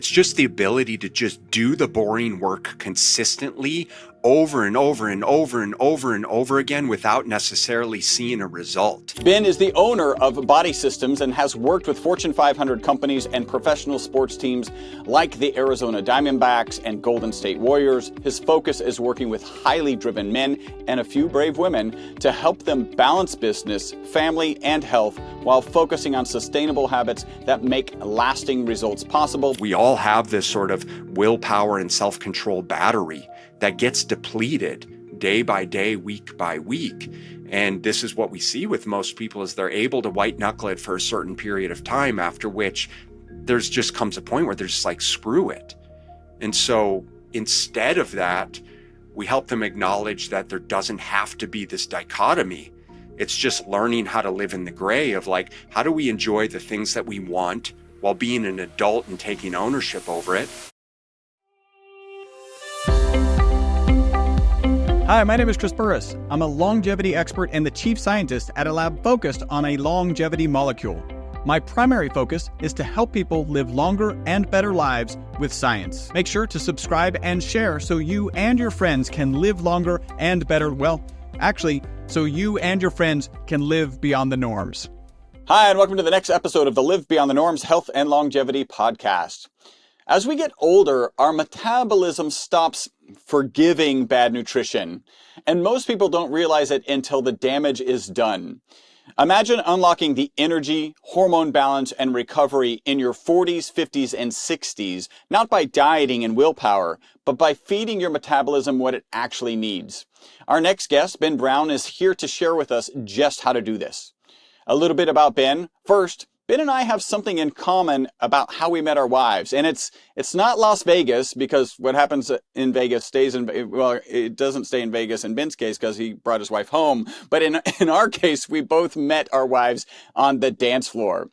It's just the ability to just do the boring work consistently over and over and over and over and over again without necessarily seeing a result. Ben is the owner of Body Systems and has worked with Fortune 500 companies and professional sports teams like the Arizona Diamondbacks and Golden State Warriors. His focus is working with highly driven men and a few brave women to help them balance business, family, and health while focusing on sustainable habits that make lasting results possible. We all have this sort of willpower and self-control battery that gets depleted day by day, week by week. And this is what we see with most people is they're able to white knuckle it for a certain period of time, after which there's just comes a point where they're just like, screw it. And so instead of that, we help them acknowledge that there doesn't have to be this dichotomy. It's just learning how to live in the gray of like, how do we enjoy the things that we want while being an adult and taking ownership over it? Hi, my name is Chris Burris. I'm a longevity expert and the chief scientist at a lab focused on a longevity molecule. My primary focus is to help people live longer and better lives with science. Make sure to subscribe and share so you and your friends can live longer and better, so you and your friends can live beyond the norms. Hi, and welcome to the next episode of the Live Beyond the Norms Health and Longevity podcast. As we get older, our metabolism stops forgiving bad nutrition, and most people don't realize it until the damage is done. Imagine unlocking the energy, hormone balance, and recovery in your 40s, 50s, and 60s, not by dieting and willpower, but by feeding your metabolism what it actually needs. Our next guest, Ben Brown, is here to share with us just how to do this. A little bit about Ben. First, Ben and I have something in common about how we met our wives. And it's not Las Vegas, because what happens in Vegas stays in, well, it doesn't stay in Vegas in Ben's case because he brought his wife home. But in our case, we both met our wives on the dance floor.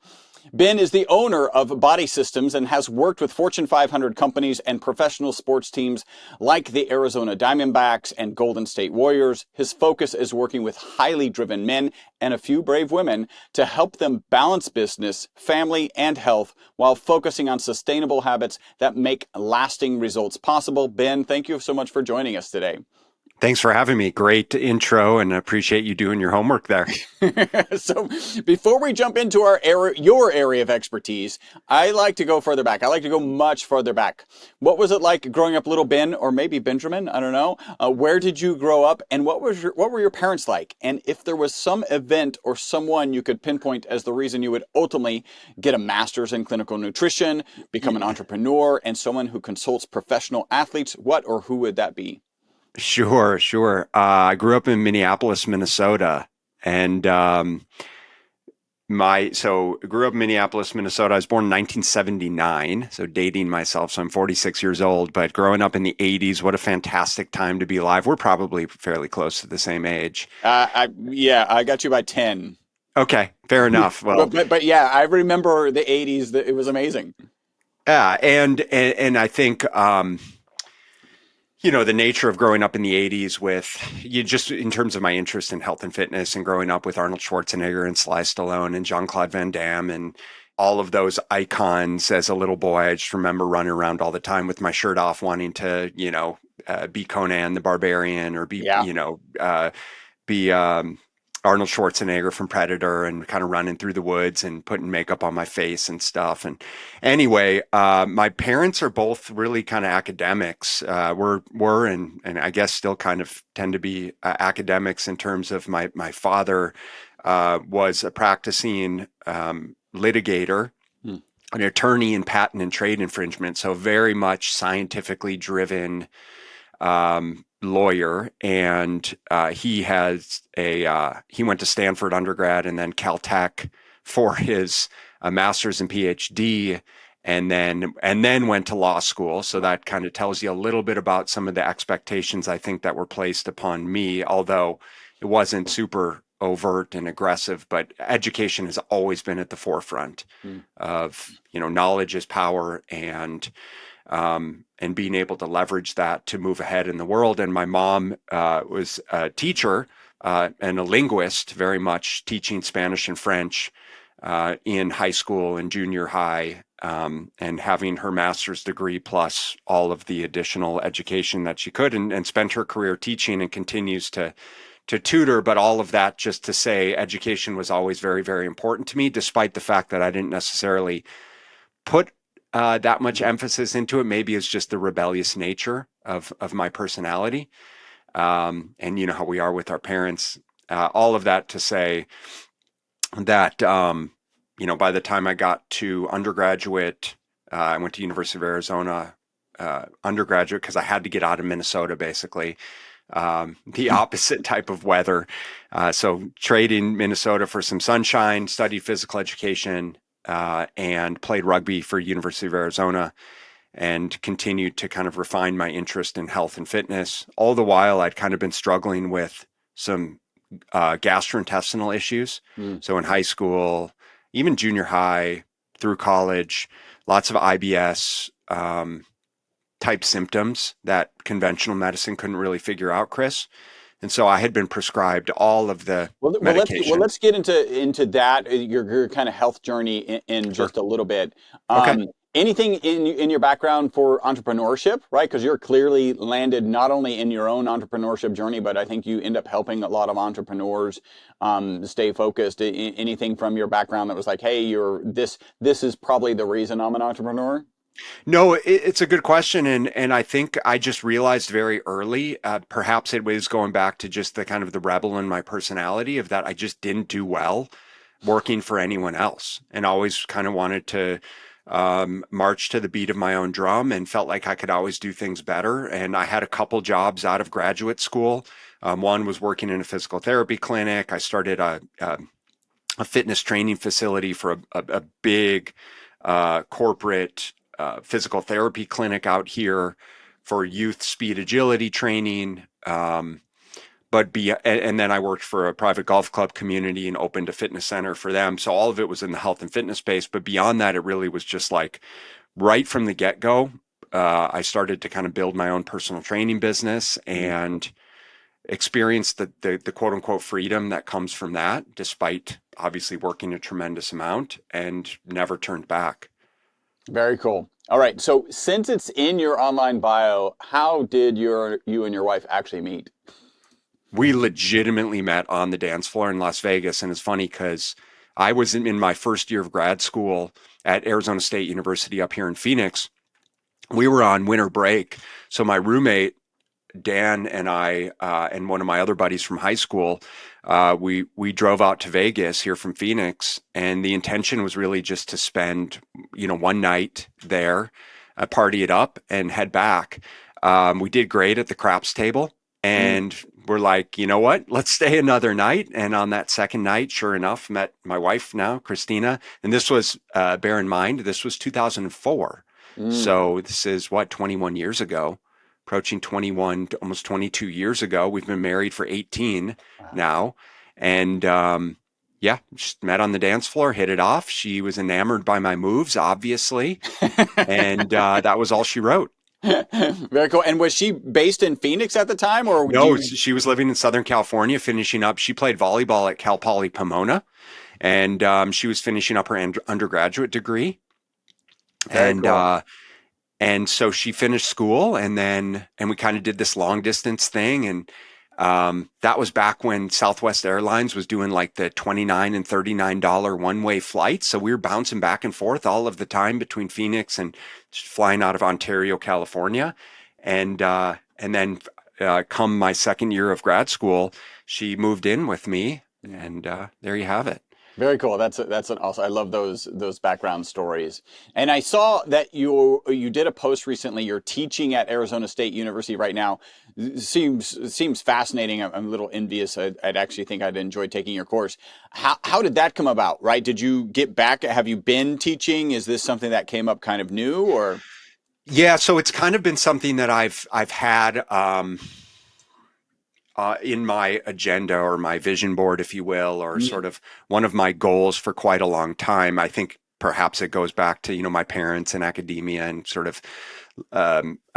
Ben is the owner of Body Systems and has worked with Fortune 500 companies and professional sports teams like the Arizona Diamondbacks and Golden State Warriors. His focus is working with highly driven men and a few brave women to help them balance business, family, and health while focusing on sustainable habits that make lasting results possible. Ben, thank you so much for joining us today. Thanks for having me. Great intro, and I appreciate you doing your homework there. So before we jump into your area of expertise, I like to go further back. I like to go much further back. What was it like growing up little Ben, or maybe Benjamin? I don't know. Where did you grow up, and what were your parents like? And if there was some event or someone you could pinpoint as the reason you would ultimately get a master's in clinical nutrition, become an entrepreneur, and someone who consults professional athletes, what or who would that be? Sure. I grew up in Minneapolis, Minnesota, and grew up in Minneapolis, Minnesota. I was born in 1979, so dating myself. So I'm 46 years old, but growing up in the 80s, what a fantastic time to be alive. We're probably fairly close to the same age. I got you by 10. Okay, fair enough. Well, but yeah, I remember the 80s. It was amazing. Yeah, and I think the nature of growing up in the 80s with you, just in terms of my interest in health and fitness, and growing up with Arnold Schwarzenegger and Sly Stallone and Jean-Claude Van Damme and all of those icons as a little boy. I just remember running around all the time with my shirt off, wanting to, be Conan the Barbarian, or be Arnold Schwarzenegger from Predator, and kind of running through the woods and putting makeup on my face and stuff. And anyway, my parents are both really kind of academics. Were and I guess still kind of tend to be academics in terms of my father was a practicing litigator, an attorney in patent and trade infringement. So very much scientifically driven lawyer, and he went to Stanford undergrad and then Caltech for his master's and PhD, and then went to law school. So that kind of tells you a little bit about some of the expectations I think that were placed upon me, although it wasn't super overt and aggressive. But education has always been at the forefront of, knowledge is power, and being able to leverage that to move ahead in the world. And my mom was a teacher and a linguist, very much teaching Spanish and French in high school and junior high, and having her master's degree plus all of the additional education that she could, and spent her career teaching and continues to tutor. But all of that just to say education was always very, very important to me, despite the fact that I didn't necessarily put that much emphasis into it. Maybe it's just the rebellious nature of my personality. And you know how we are with our parents. All of that to say that, by the time I got to undergraduate, I went to University of Arizona undergraduate because I had to get out of Minnesota, basically. The opposite type of weather. So trading Minnesota for some sunshine, studied physical education, and played rugby for University of Arizona, and continued to kind of refine my interest in health and fitness. All the while, I'd kind of been struggling with some gastrointestinal issues. So in high school, even junior high, through college, lots of IBS type symptoms that conventional medicine couldn't really figure out, Chris. And so I had been prescribed all of the medication. Let's get into that, your kind of health journey in just a little bit. Okay. Anything in your background for entrepreneurship, right? Because you're clearly landed not only in your own entrepreneurship journey, but I think you end up helping a lot of entrepreneurs stay focused. Anything from your background that was like, hey, this is probably the reason I'm an entrepreneur? No, it's a good question. And I think I just realized very early, perhaps it was going back to just the kind of the rebel in my personality, of that I just didn't do well working for anyone else, and always kind of wanted to march to the beat of my own drum, and felt like I could always do things better. And I had a couple jobs out of graduate school. One was working in a physical therapy clinic. I started a fitness training facility for a big corporate physical therapy clinic out here for youth speed agility training. And then I worked for a private golf club community and opened a fitness center for them. So all of it was in the health and fitness space. But beyond that, it really was just like right from the get-go, I started to kind of build my own personal training business and experienced the quote unquote freedom that comes from that, despite obviously working a tremendous amount, and never turned back. Very cool. All right. So since it's in your online bio, how did you and your wife actually meet? We legitimately met on the dance floor in Las Vegas. And it's funny because I was in my first year of grad school at Arizona State University up here in Phoenix. We were on winter break. So my roommate, Dan, and I, and one of my other buddies from high school, we drove out to Vegas here from Phoenix, and the intention was really just to spend, one night there, party it up, and head back. We did great at the craps table, and we're like, you know what? Let's stay another night. And on that second night, sure enough, met my wife now, Christina. And this was, bear in mind, this was 2004. So this is 21 years ago. Approaching 21, almost 22 years ago. We've been married for 18 now. And just met on the dance floor, hit it off. She was enamored by my moves, obviously. And that was all she wrote. Very cool. And was she based in Phoenix at the time, or no? She was living in Southern California, finishing up. She played volleyball at Cal Poly Pomona, and she was finishing up her undergraduate degree. Very cool. And so she finished school, and we kind of did this long distance thing. And that was back when Southwest Airlines was doing like the $29 and $39 one-way flights. So we were bouncing back and forth all of the time between Phoenix and flying out of Ontario, California. And then come my second year of grad school, she moved in with me, and there you have it. Very cool. That's an awesome. I love those background stories. And I saw that you did a post recently. You're teaching at Arizona State University right now. Seems fascinating. I'm a little envious. I'd actually think I'd enjoy taking your course. How did that come about? Right? Did you get back? Have you been teaching? Is this something that came up kind of new, or? Yeah. So it's kind of been something that I've had. In my agenda, or my vision board, if you will, or sort of one of my goals for quite a long time. I think perhaps it goes back to, my parents and academia and sort of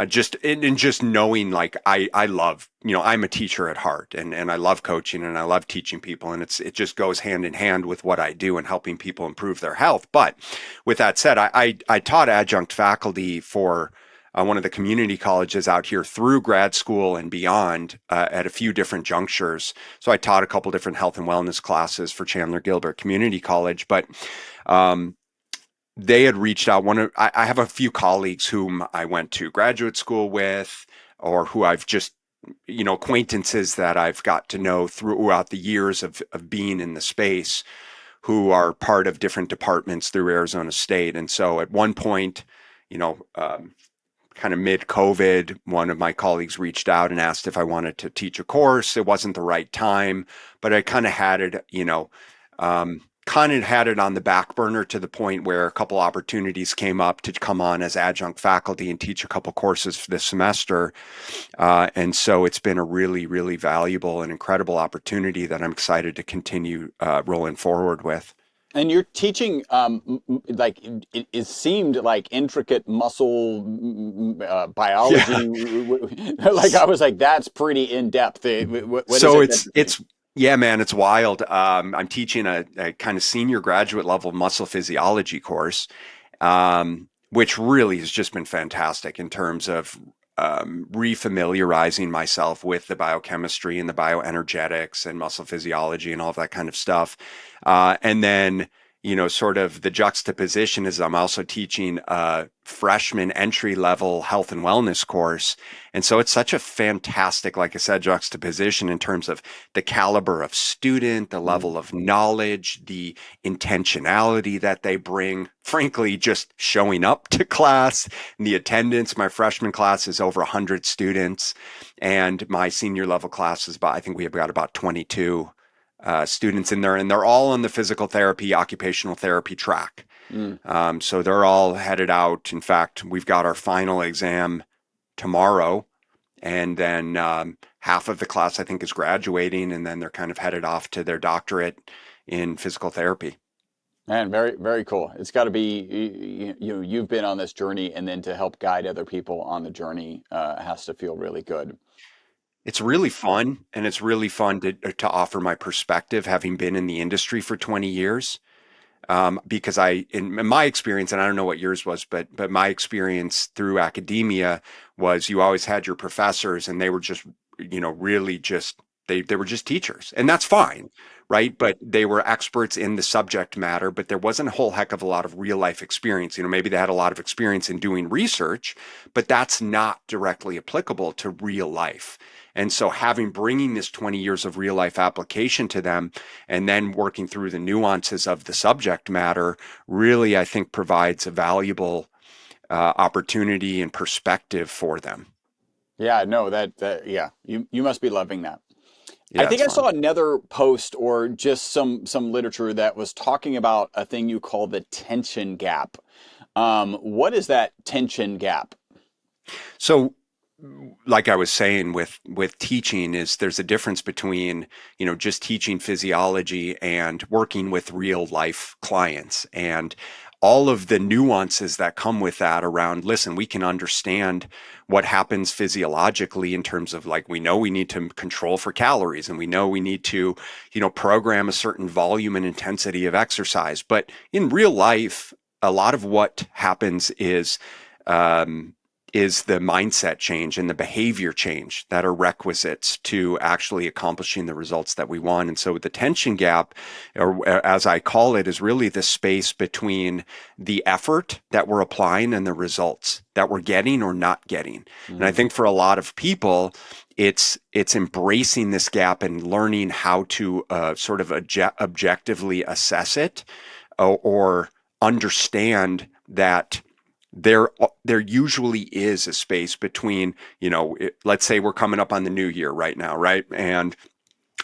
just knowing, like, I love, I'm a teacher at heart, and I love coaching and I love teaching people, and it just goes hand in hand with what I do and helping people improve their health. But with that said, I taught adjunct faculty for one of the community colleges out here through grad school and beyond at a few different junctures. So I taught a couple different health and wellness classes for Chandler Gilbert Community College, but they had reached out. I have a few colleagues whom I went to graduate school with, or who I've just, acquaintances that I've got to know throughout the years of being in the space, who are part of different departments through Arizona State. And so at one point, kind of mid-COVID, one of my colleagues reached out and asked if I wanted to teach a course. It wasn't the right time, but I kind of had it, on the back burner to the point where a couple opportunities came up to come on as adjunct faculty and teach a couple courses for this semester. And so it's been a really, really valuable and incredible opportunity that I'm excited to continue rolling forward with. And you're teaching, like, it seemed like intricate muscle biology. Yeah. Like, I was like, that's pretty in depth. Yeah, man, it's wild. I'm teaching a kind of senior graduate level muscle physiology course, which really has just been fantastic in terms of refamiliarizing myself with the biochemistry and the bioenergetics and muscle physiology and all of that kind of stuff. And then, sort of the juxtaposition is I'm also teaching a freshman entry level health and wellness course. And so it's such a fantastic, like I said, juxtaposition in terms of the caliber of student, the level of knowledge, the intentionality that they bring, frankly, just showing up to class, and the attendance. My freshman class is over 100 students, and my senior level class is I think we have got about 22 students in there, and they're all on the physical therapy, occupational therapy track. So they're all headed out. In fact, we've got our final exam tomorrow, and then half of the class, I think, is graduating, and then they're kind of headed off to their doctorate in physical therapy. Man, very, very cool. It's got to be, you've been on this journey, and then to help guide other people on the journey has to feel really good. It's really fun, and it's really fun to offer my perspective, having been in the industry for 20 years. Because in my experience, and I don't know what yours was, but my experience through academia was you always had your professors, and they were just, really just, they were just teachers, and that's fine, right? But they were experts in the subject matter, but there wasn't a whole heck of a lot of real life experience. Maybe they had a lot of experience in doing research, but that's not directly applicable to real life. And so bringing this 20 years of real life application to them, and then working through the nuances of the subject matter, really, I think, provides a valuable opportunity and perspective for them. Yeah, no, yeah, you must be loving that. Yeah, I think I saw another post or just some literature that was talking about a thing you call the tension gap. What is that tension gap? So, like I was saying with teaching, is there's a difference between, just teaching physiology and working with real life clients, and all of the nuances that come with that around, listen, we can understand what happens physiologically in terms of, like, we know we need to control for calories, and we know we need to, program a certain volume and intensity of exercise. But in real life, a lot of what happens is the mindset change and the behavior change that are requisites to actually accomplishing the results that we want. And so the tension gap, or as I call it, is really the space between the effort that we're applying and the results that we're getting or not getting. And I think for a lot of people, it's embracing this gap and learning how to sort of objectively assess it, or understand that there usually is a space between, let's say we're coming up on the new year right now, right? And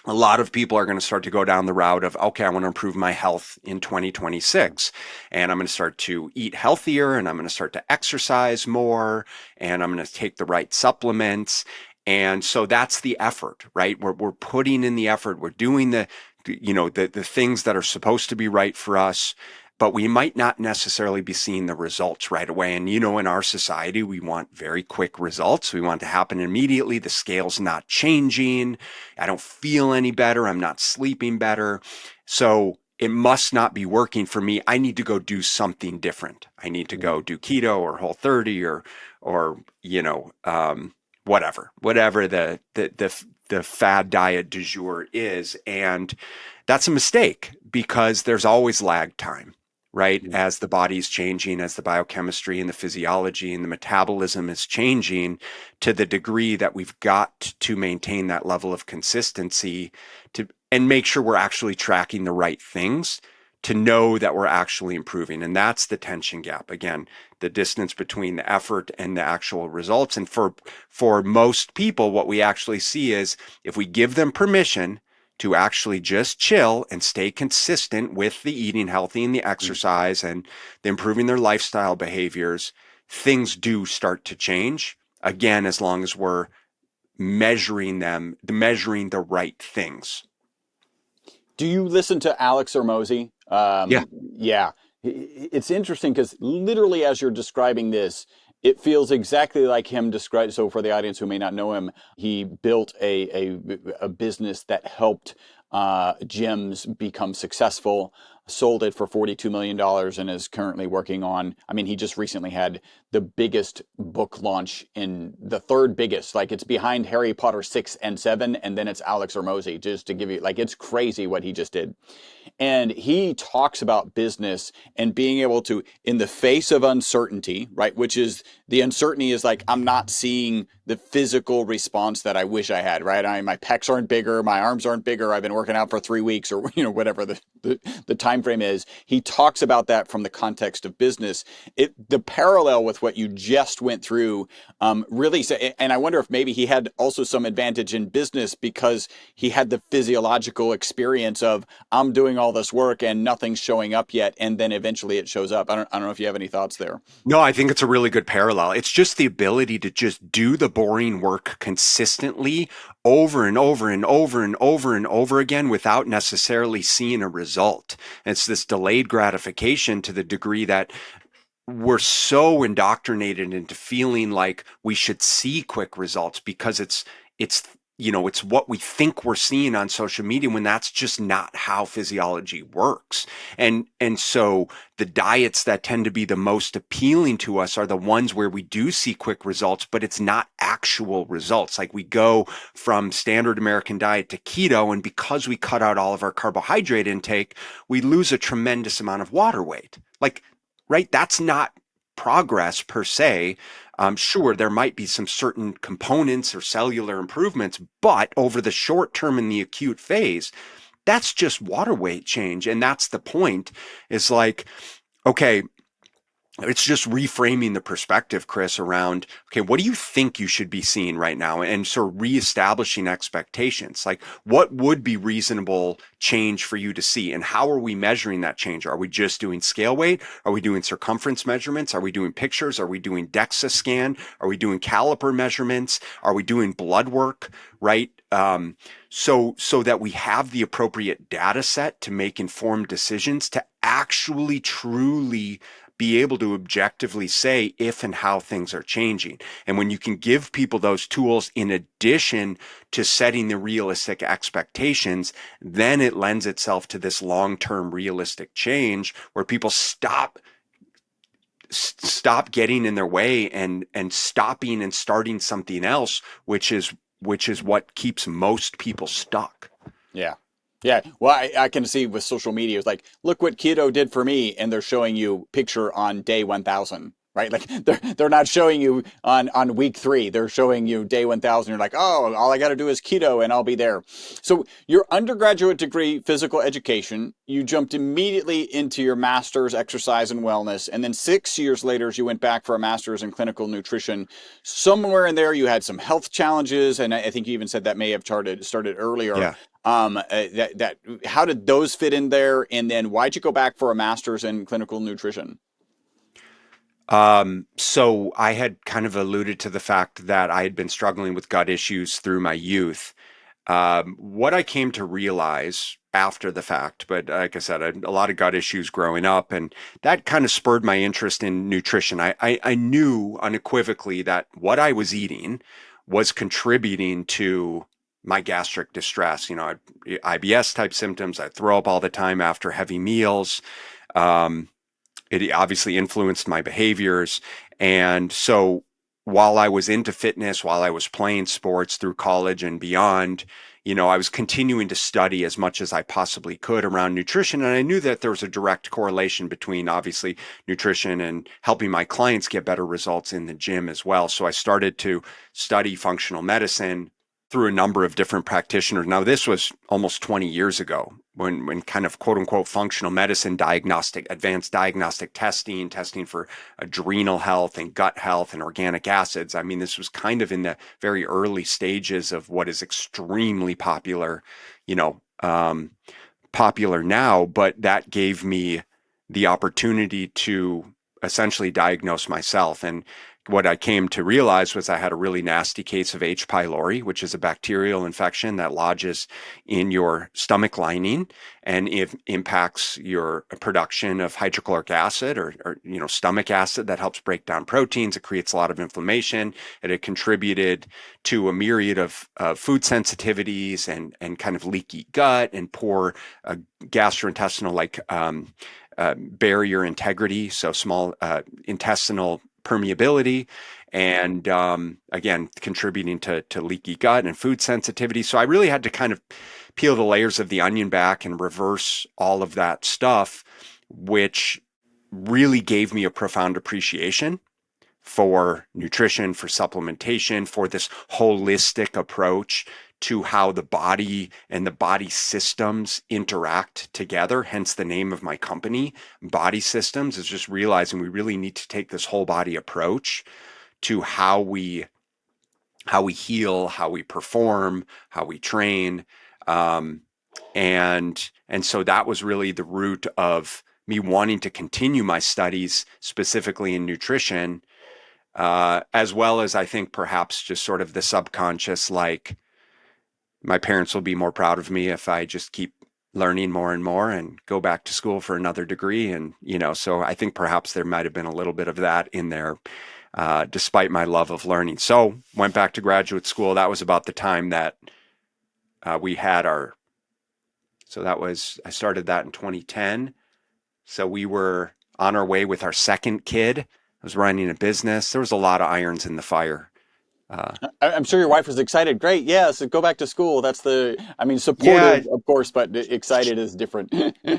a lot of people are going to start to go down the route of, okay, I want to improve my health in 2026, and I'm going to start to eat healthier, and I'm going to start to exercise more, and I'm going to take the right supplements. And so that's the effort, right? We're putting in the effort. We're doing the things that are supposed to be right for us. but we might not necessarily be seeing the results right away. And, in our society, we want very quick results. We want to happen immediately. The scale's not changing. I don't feel any better. I'm not sleeping better. So it must not be working for me. I need to go do something different. I need to go do keto or Whole30 or whatever the fad diet du jour is. And that's a mistake because there's always lag time, right? As the body's changing, as the biochemistry and the physiology and the metabolism is changing to the degree that we've got to maintain that level of consistency and make sure we're actually tracking the right things to know that we're actually improving. And that's the tension gap. Again, the distance between the effort and the actual results. And for most people, what we actually see is if we give them permission to actually just chill and stay consistent with the eating healthy and the exercise and the improving their lifestyle behaviors, things do start to change. Again, as long as we're measuring the right things. Do you listen to Alex Hormozi? Yeah. Yeah. It's interesting because literally as you're describing this, it feels exactly like him described. So for the audience who may not know him, he built a business that helped gyms become successful, sold it for $42 million and is currently working on, he just recently had the biggest book launch in the third biggest, like it's behind Harry Potter 6 and 7. And then it's Alex Hormozi, just to give you, like, it's crazy what he just did. And he talks about business and being able to, in the face of uncertainty, right? Which is the uncertainty is like, I'm not seeing the physical response that I wish I had, right? My pecs aren't bigger, my arms aren't bigger. I've been working out for 3 weeks or, whatever the time frame is. He talks about that from the context of business. The parallel with what you just went through really say, and I wonder if maybe he had also some advantage in business because he had the physiological experience of I'm doing all this work and nothing's showing up yet, and then eventually it shows up. I don't know if you have any thoughts there. No, I think it's a really good parallel. It's just the ability to just do the boring work consistently over and over and over and over and over again without necessarily seeing a result. It's this delayed gratification to the degree that we're so indoctrinated into feeling like we should see quick results because it's what we think we're seeing on social media when that's just not how physiology works. And so the diets that tend to be the most appealing to us are the ones where we do see quick results, but it's not actual results. Like we go from standard American diet to keto, and because we cut out all of our carbohydrate intake, we lose a tremendous amount of water weight. Like, right? That's not progress per se. Sure, there might be some certain components or cellular improvements, but over the short term in the acute phase, that's just water weight change. And that's the point, is like, okay, it's just reframing the perspective, Chris, around, okay, what do you think you should be seeing right now? And sort of reestablishing expectations. Like, what would be reasonable change for you to see? And how are we measuring that change? Are we just doing scale weight? Are we doing circumference measurements? Are we doing pictures? Are we doing DEXA scan? Are we doing caliper measurements? Are we doing blood work, right? So that we have the appropriate data set to make informed decisions to actually truly be able to objectively say if and how things are changing. And when you can give people those tools in addition to setting the realistic expectations, then it lends itself to this long-term realistic change where people stop getting in their way and stopping and starting something else, which is what keeps most people stuck. Yeah. Yeah. Well, I can see with social media, it's like, look what keto did for me. And they're showing you picture on day 1000, right? Like they're not showing you on week 3. They're showing you day 1000. You're like, oh, all I got to do is keto and I'll be there. So your undergraduate degree, physical education, you jumped immediately into your master's exercise and wellness. And then 6 years later, you went back for a master's in clinical nutrition. Somewhere in there, you had some health challenges. And I think you even said that may have started earlier. Yeah. How did those fit in there? And then why'd you go back for a master's in clinical nutrition? So I had kind of alluded to the fact that I had been struggling with gut issues through my youth. What I came to realize after the fact, but like I said, I had a lot of gut issues growing up, and that kind of spurred my interest in nutrition. I knew unequivocally that what I was eating was contributing to my gastric distress. IBS type symptoms. I throw up all the time after heavy meals. Um, it obviously influenced my behaviors. And so while I was into fitness, while I was playing sports through college and beyond, I was continuing to study as much as I possibly could around nutrition. And I knew that there was a direct correlation between obviously nutrition and helping my clients get better results in the gym as well. So I started to study functional medicine through a number of different practitioners. Now, this was almost 20 years ago when kind of quote unquote functional medicine advanced diagnostic testing for adrenal health and gut health and organic acids. I mean, this was kind of in the very early stages of what is extremely popular, you know, popular now, but that gave me the opportunity to essentially diagnose myself. And what I came to realize was I had a really nasty case of H. pylori, which is a bacterial infection that lodges in your stomach lining and it impacts your production of hydrochloric acid or stomach acid that helps break down proteins. It creates a lot of inflammation, and it contributed to a myriad of food sensitivities and kind of leaky gut and poor gastrointestinal barrier integrity, so small intestinal permeability, and again, contributing to leaky gut and food sensitivity. So I really had to kind of peel the layers of the onion back and reverse all of that stuff, which really gave me a profound appreciation for nutrition, for supplementation, for this holistic approach to how the body and the body systems interact together. Hence the name of my company, Body Systems, is just realizing we really need to take this whole body approach to how we heal, how we perform, how we train. And so that was really the root of me wanting to continue my studies specifically in nutrition, as well as I think perhaps just sort of the subconscious, like, my parents will be more proud of me if I just keep learning more and more and go back to school for another degree. And, so I think perhaps there might have been a little bit of that in there, despite my love of learning. So went back to graduate school. That was about the time that we had I started that in 2010. So we were on our way with our second kid. I was running a business. There was a lot of irons in the fire. I'm sure your wife was excited. Great. Yeah. So go back to school. Supportive, Yeah, of course, but excited is different.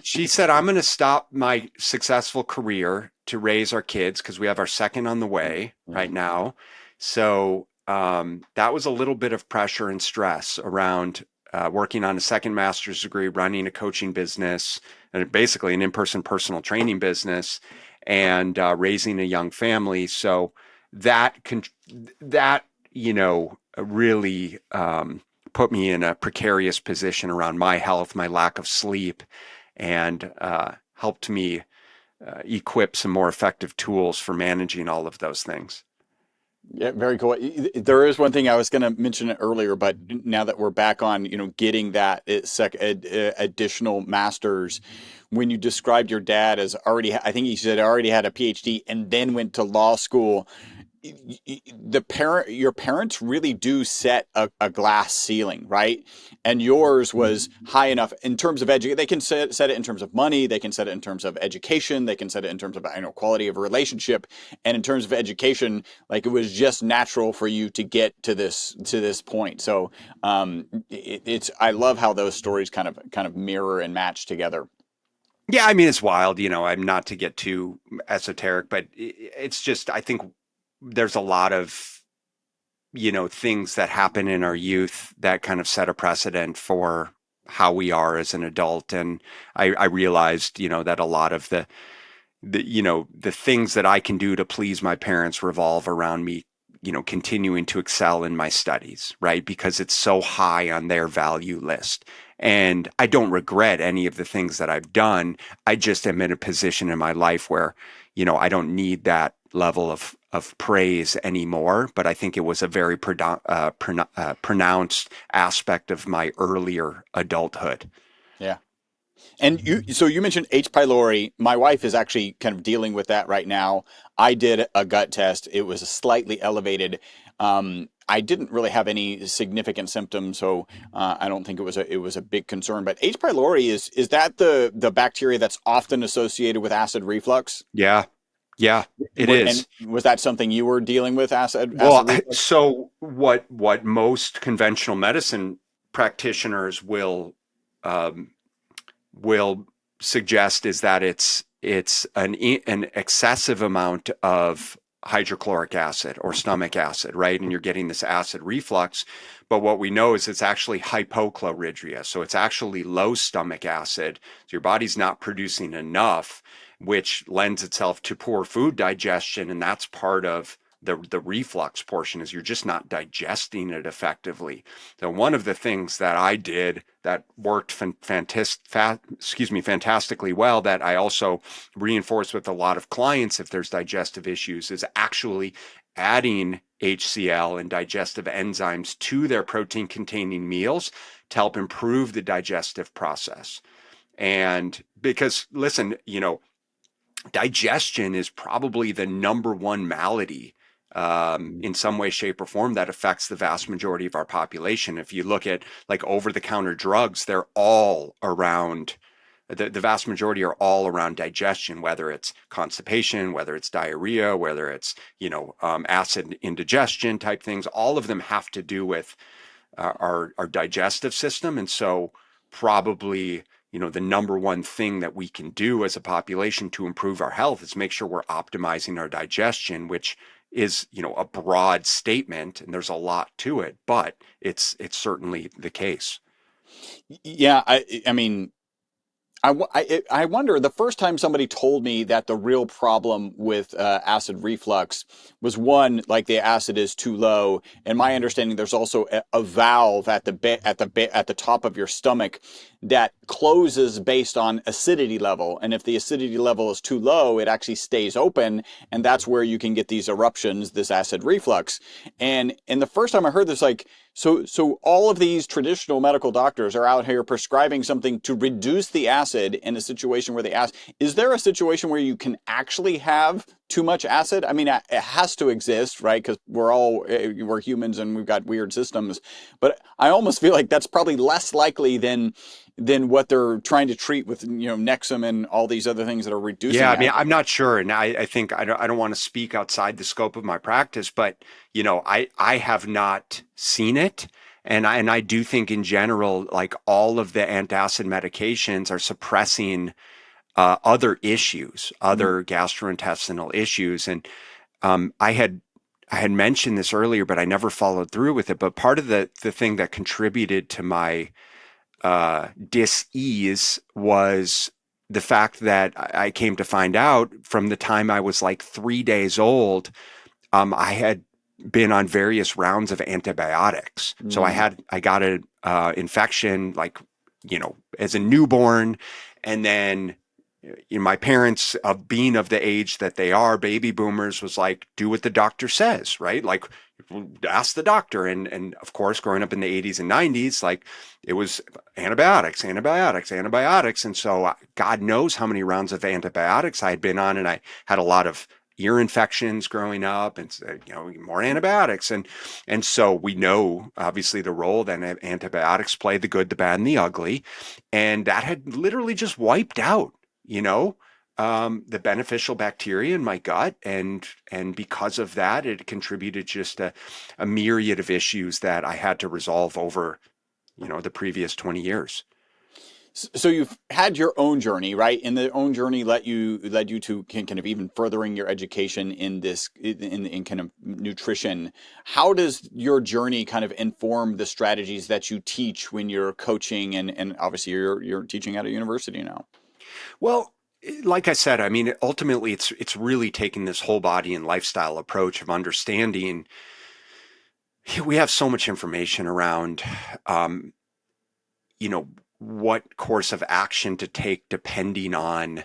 she said, I'm going to stop my successful career to raise our kids because we have our second on the way right now. So that was a little bit of pressure and stress around working on a second master's degree, running a coaching business, and basically an in-person personal training business, and raising a young family. So that really put me in a precarious position around my health, my lack of sleep, and helped me equip some more effective tools for managing all of those things. Yeah, very cool. There is one thing I was going to mention it earlier, but now that we're back on, getting that additional masters, when you described your dad as I think he said already had a PhD and then went to law school, your parents really do set a glass ceiling, right? And yours was high enough in terms of education. They can set it in terms of money. They can set it in terms of education. They can set it in terms of quality of a relationship. And in terms of education, like, it was just natural for you to get to this point. So I love how those stories kind of mirror and match together. Yeah, I mean, it's wild. I'm not to get too esoteric, but it's just, I think there's a lot of, things that happen in our youth that kind of set a precedent for how we are as an adult. And I realized, that a lot of the things that I can do to please my parents revolve around me, continuing to excel in my studies, right? Because it's so high on their value list. And I don't regret any of the things that I've done. I just am in a position in my life where, I don't need that level of praise anymore, but I think it was a very pronounced aspect of my earlier adulthood. Yeah. And so you mentioned H. pylori. My wife is actually kind of dealing with that right now. I did a gut test. It was slightly elevated. I didn't really have any significant symptoms, so I don't think it was a big concern. But H. pylori is that the bacteria that's often associated with acid reflux? Yeah, yeah, it And is. was that something you were dealing with, acid Well, reflux? so what most conventional medicine practitioners um, will suggest is that it's an excessive amount of hydrochloric acid or stomach acid, right? And you're getting this acid reflux. But what we know is it's actually hypochlorhydria. So it's actually low stomach acid. So your body's not producing enough, which lends itself to poor food digestion. And that's part of the reflux portion, is you're just not digesting it effectively. So one of the things that I did that worked fantastically well, that I also reinforce with a lot of clients if there's digestive issues, is actually adding HCl and digestive enzymes to their protein containing meals to help improve the digestive process. And because, listen, digestion is probably the number one malady in some way, shape, or form that affects the vast majority of our population. If you look at like over-the-counter drugs, they're all around. The vast majority are all around digestion, whether it's constipation, whether it's diarrhea, whether it's acid indigestion type things. All of them have to do with our digestive system, and so probably the number one thing that we can do as a population to improve our health is make sure we're optimizing our digestion, which is a broad statement, and there's a lot to it, but it's certainly the case. Yeah, I mean, I wonder, the first time somebody told me that the real problem with acid reflux was, one, like the acid is too low. And my understanding, there's also a valve at the top of your stomach that closes based on acidity level. And if the acidity level is too low, it actually stays open. And that's where you can get these eruptions, this acid reflux. And the first time I heard this, like, so all of these traditional medical doctors are out here prescribing something to reduce the acid in a situation where the acid, is there a situation where you can actually have too much acid? I mean, it has to exist, right? Because we're humans and we've got weird systems. But I almost feel like that's probably less likely than what they're trying to treat with Nexum and all these other things that are reducing Yeah, I mean, acid. I'm not sure, and I think I don't want to speak outside the scope of my practice, but I have not seen it, and I do think in general, like all of the antacid medications are suppressing other issues, other gastrointestinal issues, and I had mentioned this earlier, but I never followed through with it. But part of the thing that contributed to my dis-ease was the fact that I came to find out from the time I was like 3 days old, I had been on various rounds of antibiotics. So I got an infection like, as a newborn, and then my parents, being of the age that they are, baby boomers, was like, do what the doctor says, right? Like, ask the doctor. And of course, growing up in the 80s and 90s, like it was antibiotics, antibiotics, antibiotics. And so God knows how many rounds of antibiotics I had been on. And I had a lot of ear infections growing up, and more antibiotics. And so we know obviously the role that antibiotics play, the good, the bad, and the ugly. And that had literally just wiped out the beneficial bacteria in my gut, and because of that, it contributed just a myriad of issues that I had to resolve over the previous 20 years. So you've had your own journey, right? And the own journey led you to kind of even furthering your education in this in kind of nutrition. How does your journey kind of inform the strategies that you teach when you're coaching, and obviously you're teaching at a university now? Well, like I said, I mean, ultimately, it's really taking this whole body and lifestyle approach of understanding. We have so much information around, what course of action to take depending on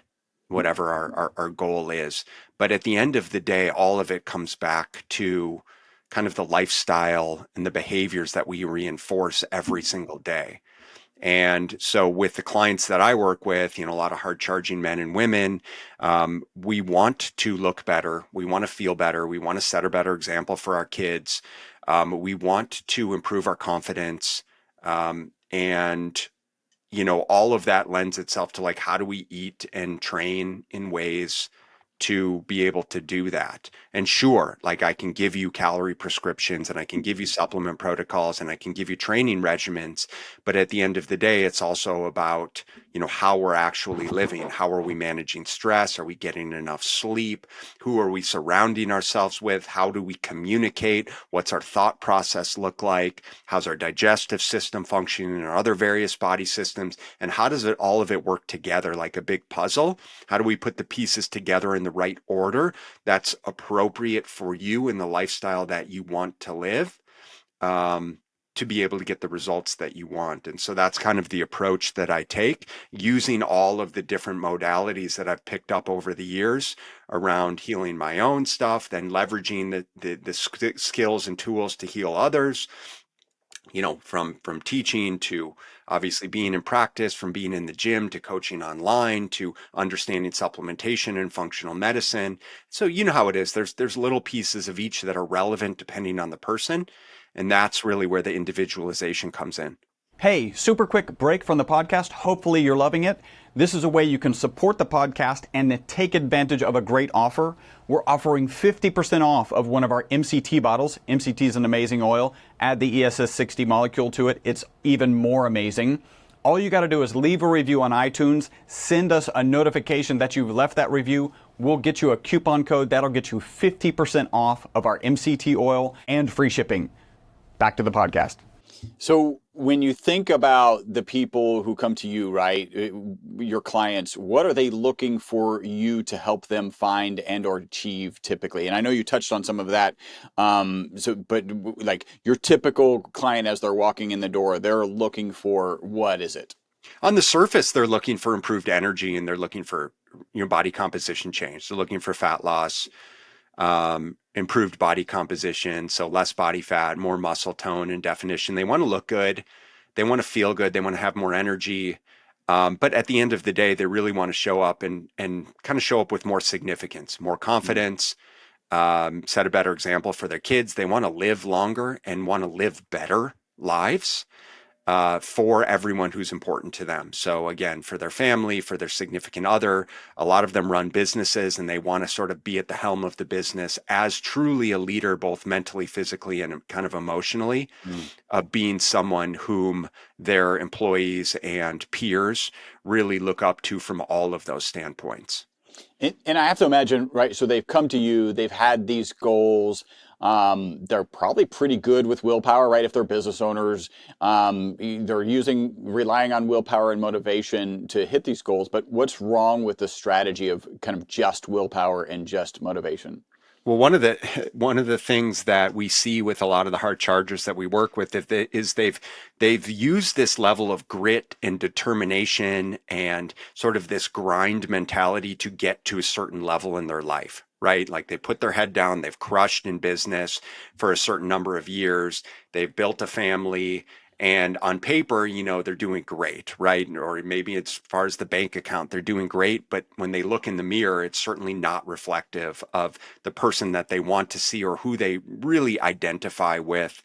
whatever our goal is. But at the end of the day, all of it comes back to kind of the lifestyle and the behaviors that we reinforce every single day. And so with the clients that I work with, a lot of hard charging men and women, we want to look better. We want to feel better. We want to set a better example for our kids. We want to improve our confidence. And all of that lends itself to like, how do we eat and train in ways to be able to do that? And sure, like I can give you calorie prescriptions and I can give you supplement protocols and I can give you training regimens, but at the end of the day, it's also about, how we're actually living. How are we managing stress? Are we getting enough sleep? Who are we surrounding ourselves with? How do we communicate? What's our thought process look like? How's our digestive system functioning and our other various body systems? And how does all of it work together like a big puzzle? How do we put the pieces together in the right order that's appropriate for you and the lifestyle that you want to live, to be able to get the results that you want? And so that's kind of the approach that I take, using all of the different modalities that I've picked up over the years around healing my own stuff, then leveraging the skills and tools to heal others, from teaching to obviously being in practice, from being in the gym to coaching online to understanding supplementation and functional medicine. So you know how it is. There's little pieces of each that are relevant depending on the person. And that's really where the individualization comes in. Hey, super quick break from the podcast. Hopefully you're loving it. This is a way you can support the podcast and take advantage of a great offer. We're offering 50% off of one of our MCT bottles. MCT is an amazing oil. Add the ESS 60 molecule to it. It's even more amazing. All you got to do is leave a review on iTunes, send us a notification that you've left that review. We'll get you a coupon code that'll get you 50% off of our MCT oil and free shipping. Back to the podcast. So when you think about the people who come to you, right, your clients, what are they looking for you to help them find and or achieve typically? And I know you touched on some of that. But like your typical client, as they're walking in the door, they're looking for, what is it? On the surface, they're looking for improved energy and they're looking for body composition change. They're looking for fat loss, improved body composition, so less body fat, more muscle tone and definition. They want to look good. They want to feel good. They want to have more energy. But at the end of the day, they really want to show up and kind of show up with more significance, more confidence, set a better example for their kids. They want to live longer and want to live better lives for everyone who's important to them. So again, for their family, for their significant other, a lot of them run businesses and they want to sort of be at the helm of the business as truly a leader, both mentally, physically, and kind of emotionally, being someone whom their employees and peers really look up to from all of those standpoints. And I have to imagine, right, so they've come to you, they've had these goals. They're probably pretty good with willpower, right? If they're business owners, they're relying on willpower and motivation to hit these goals. But what's wrong with the strategy of kind of just willpower and just motivation? Well, one of the things that we see with a lot of the hard chargers that we work with is they've used this level of grit and determination and sort of this grind mentality to get to a certain level in their life, right? Like they put their head down, they've crushed in business for a certain number of years, they've built a family, and on paper, they're doing great, right? Or maybe it's as far as the bank account, they're doing great. But when they look in the mirror, it's certainly not reflective of the person that they want to see or who they really identify with.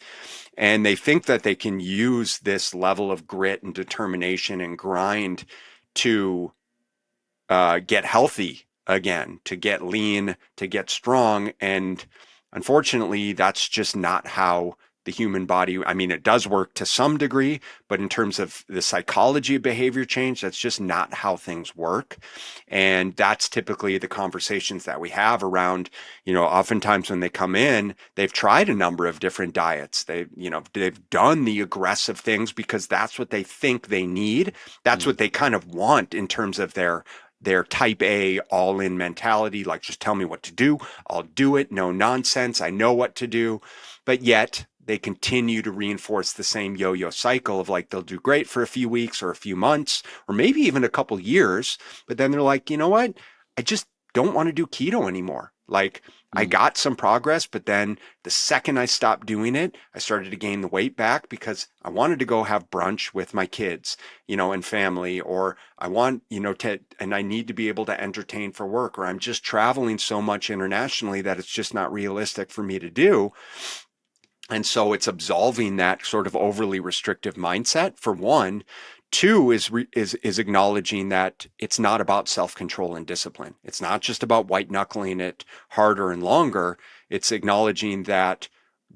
And they think that they can use this level of grit and determination and grind to get healthy again, to get lean, to get strong. And unfortunately, that's just not how the human body, it does work to some degree, but in terms of the psychology of behavior change, that's just not how things work. And that's typically the conversations that we have around, oftentimes when they come in, they've tried a number of different diets. They've done the aggressive things because that's what they think they need. That's what they kind of want in terms of their type A all-in mentality, like just tell me what to do, I'll do it, no nonsense, I know what to do. But yet they continue to reinforce the same yo-yo cycle of like they'll do great for a few weeks or a few months or maybe even a couple years, but then they're like, you know what? I just don't want to do keto anymore. Like I got some progress, but then the second I stopped doing it, I started to gain the weight back because I wanted to go have brunch with my kids, and family, or I want, and I need to be able to entertain for work, or I'm just traveling so much internationally that it's just not realistic for me to do. And so it's absolving that sort of overly restrictive mindset for one. Two is acknowledging that it's not about self-control and discipline. It's not just about white knuckling it harder and longer. It's acknowledging that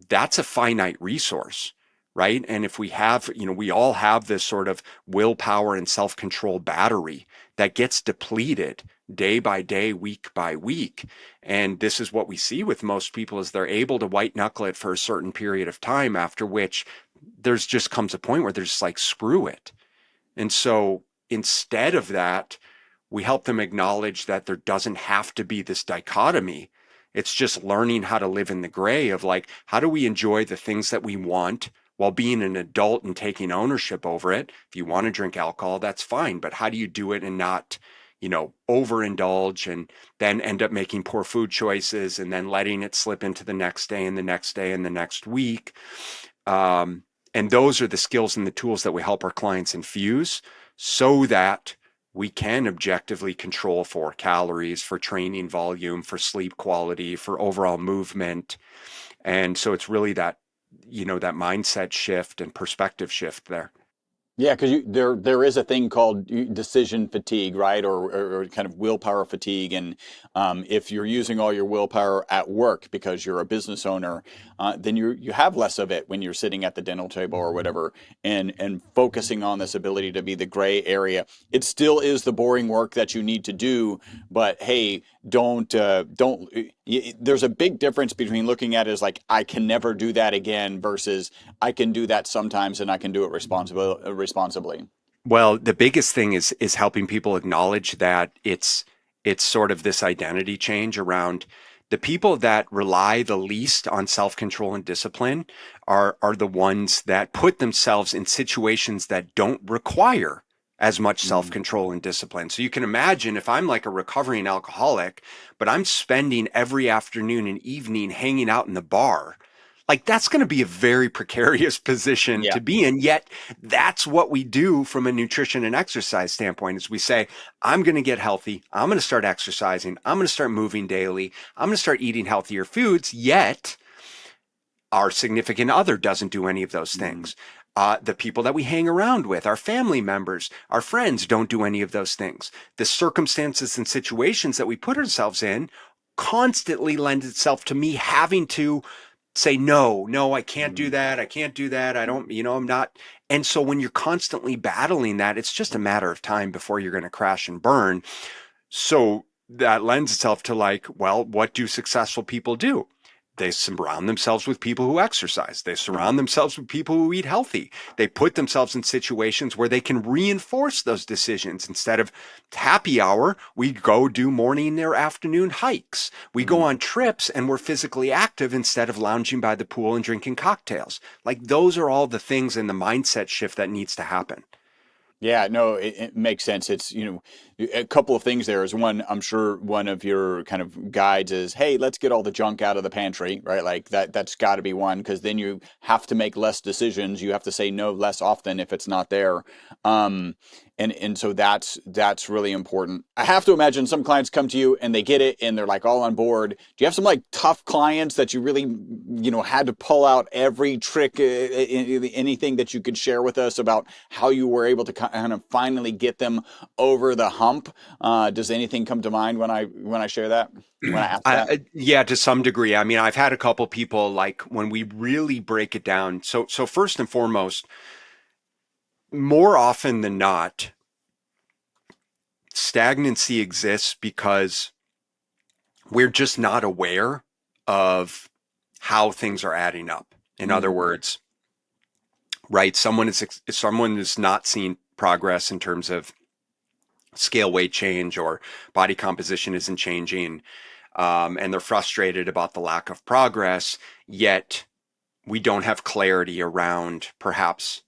that's a finite resource, right? And if we have, we all have this sort of willpower and self-control battery that gets depleted day by day, week by week. And this is what we see with most people is they're able to white knuckle it for a certain period of time, after which there's just comes a point where they're just like, screw it. And so instead of that, we help them acknowledge that there doesn't have to be this dichotomy. It's just learning how to live in the gray of like, how do we enjoy the things that we want while being an adult and taking ownership over it? If you want to drink alcohol, that's fine. But how do you do it and not, overindulge and then end up making poor food choices and then letting it slip into the next day and the next day and the next week? And those are the skills and the tools that we help our clients infuse so that we can objectively control for calories, for training volume, for sleep quality, for overall movement. And so it's really that, that mindset shift and perspective shift there. Yeah, because there is a thing called decision fatigue, right, or kind of willpower fatigue, and if you're using all your willpower at work because you're a business owner, then you have less of it when you're sitting at the dinner table or whatever, and focusing on this ability to be the gray area. It still is the boring work that you need to do, but hey, don't. There's a big difference between looking at it as like I can never do that again versus I can do that sometimes and I can do it responsibly. Well, the biggest thing is helping people acknowledge that it's sort of this identity change around the people that rely the least on self-control and discipline are the ones that put themselves in situations that don't require as much self-control and discipline. So you can imagine if I'm like a recovering alcoholic, but I'm spending every afternoon and evening hanging out in the bar, like that's going to be a very precarious position Yeah. to be in. Yet that's what we do from a nutrition and exercise standpoint is we say, I'm going to get healthy. I'm going to start exercising. I'm going to start moving daily. I'm going to start eating healthier foods. Yet our significant other doesn't do any of those things. The people that we hang around with, our family members, our friends don't do any of those things. The circumstances and situations that we put ourselves in constantly lend itself to me having to say, no, I can't do that. I can't do that. I don't, I'm not. And so when you're constantly battling that, it's just a matter of time before you're going to crash and burn. So that lends itself to like, well, what do successful people do? They surround themselves with people who exercise. They surround themselves with people who eat healthy. They put themselves in situations where they can reinforce those decisions. Instead of happy hour, we go do morning or afternoon hikes. We go on trips and we're physically active instead of lounging by the pool and drinking cocktails. Like those are all the things in the mindset shift that needs to happen. Yeah, no, it makes sense. It's, a couple of things there is one, I'm sure one of your kind of guides is, hey, let's get all the junk out of the pantry, right? Like that's got to be one, because then you have to make less decisions. You have to say no less often if it's not there. And so that's really important. I have to imagine some clients come to you and they get it and they're like all on board. Do you have some like tough clients that you really, had to pull out every trick, anything that you could share with us about how you were able to kind of finally get them over the hump? Does anything come to mind when I share that? When I ask that? Yeah, to some degree. I mean, I've had a couple people like when we really break it down. So first and foremost, more often than not, stagnancy exists because we're just not aware of how things are adding up. In other words, right, someone is not seeing progress in terms of scale weight change or body composition isn't changing, and they're frustrated about the lack of progress, yet we don't have clarity around perhaps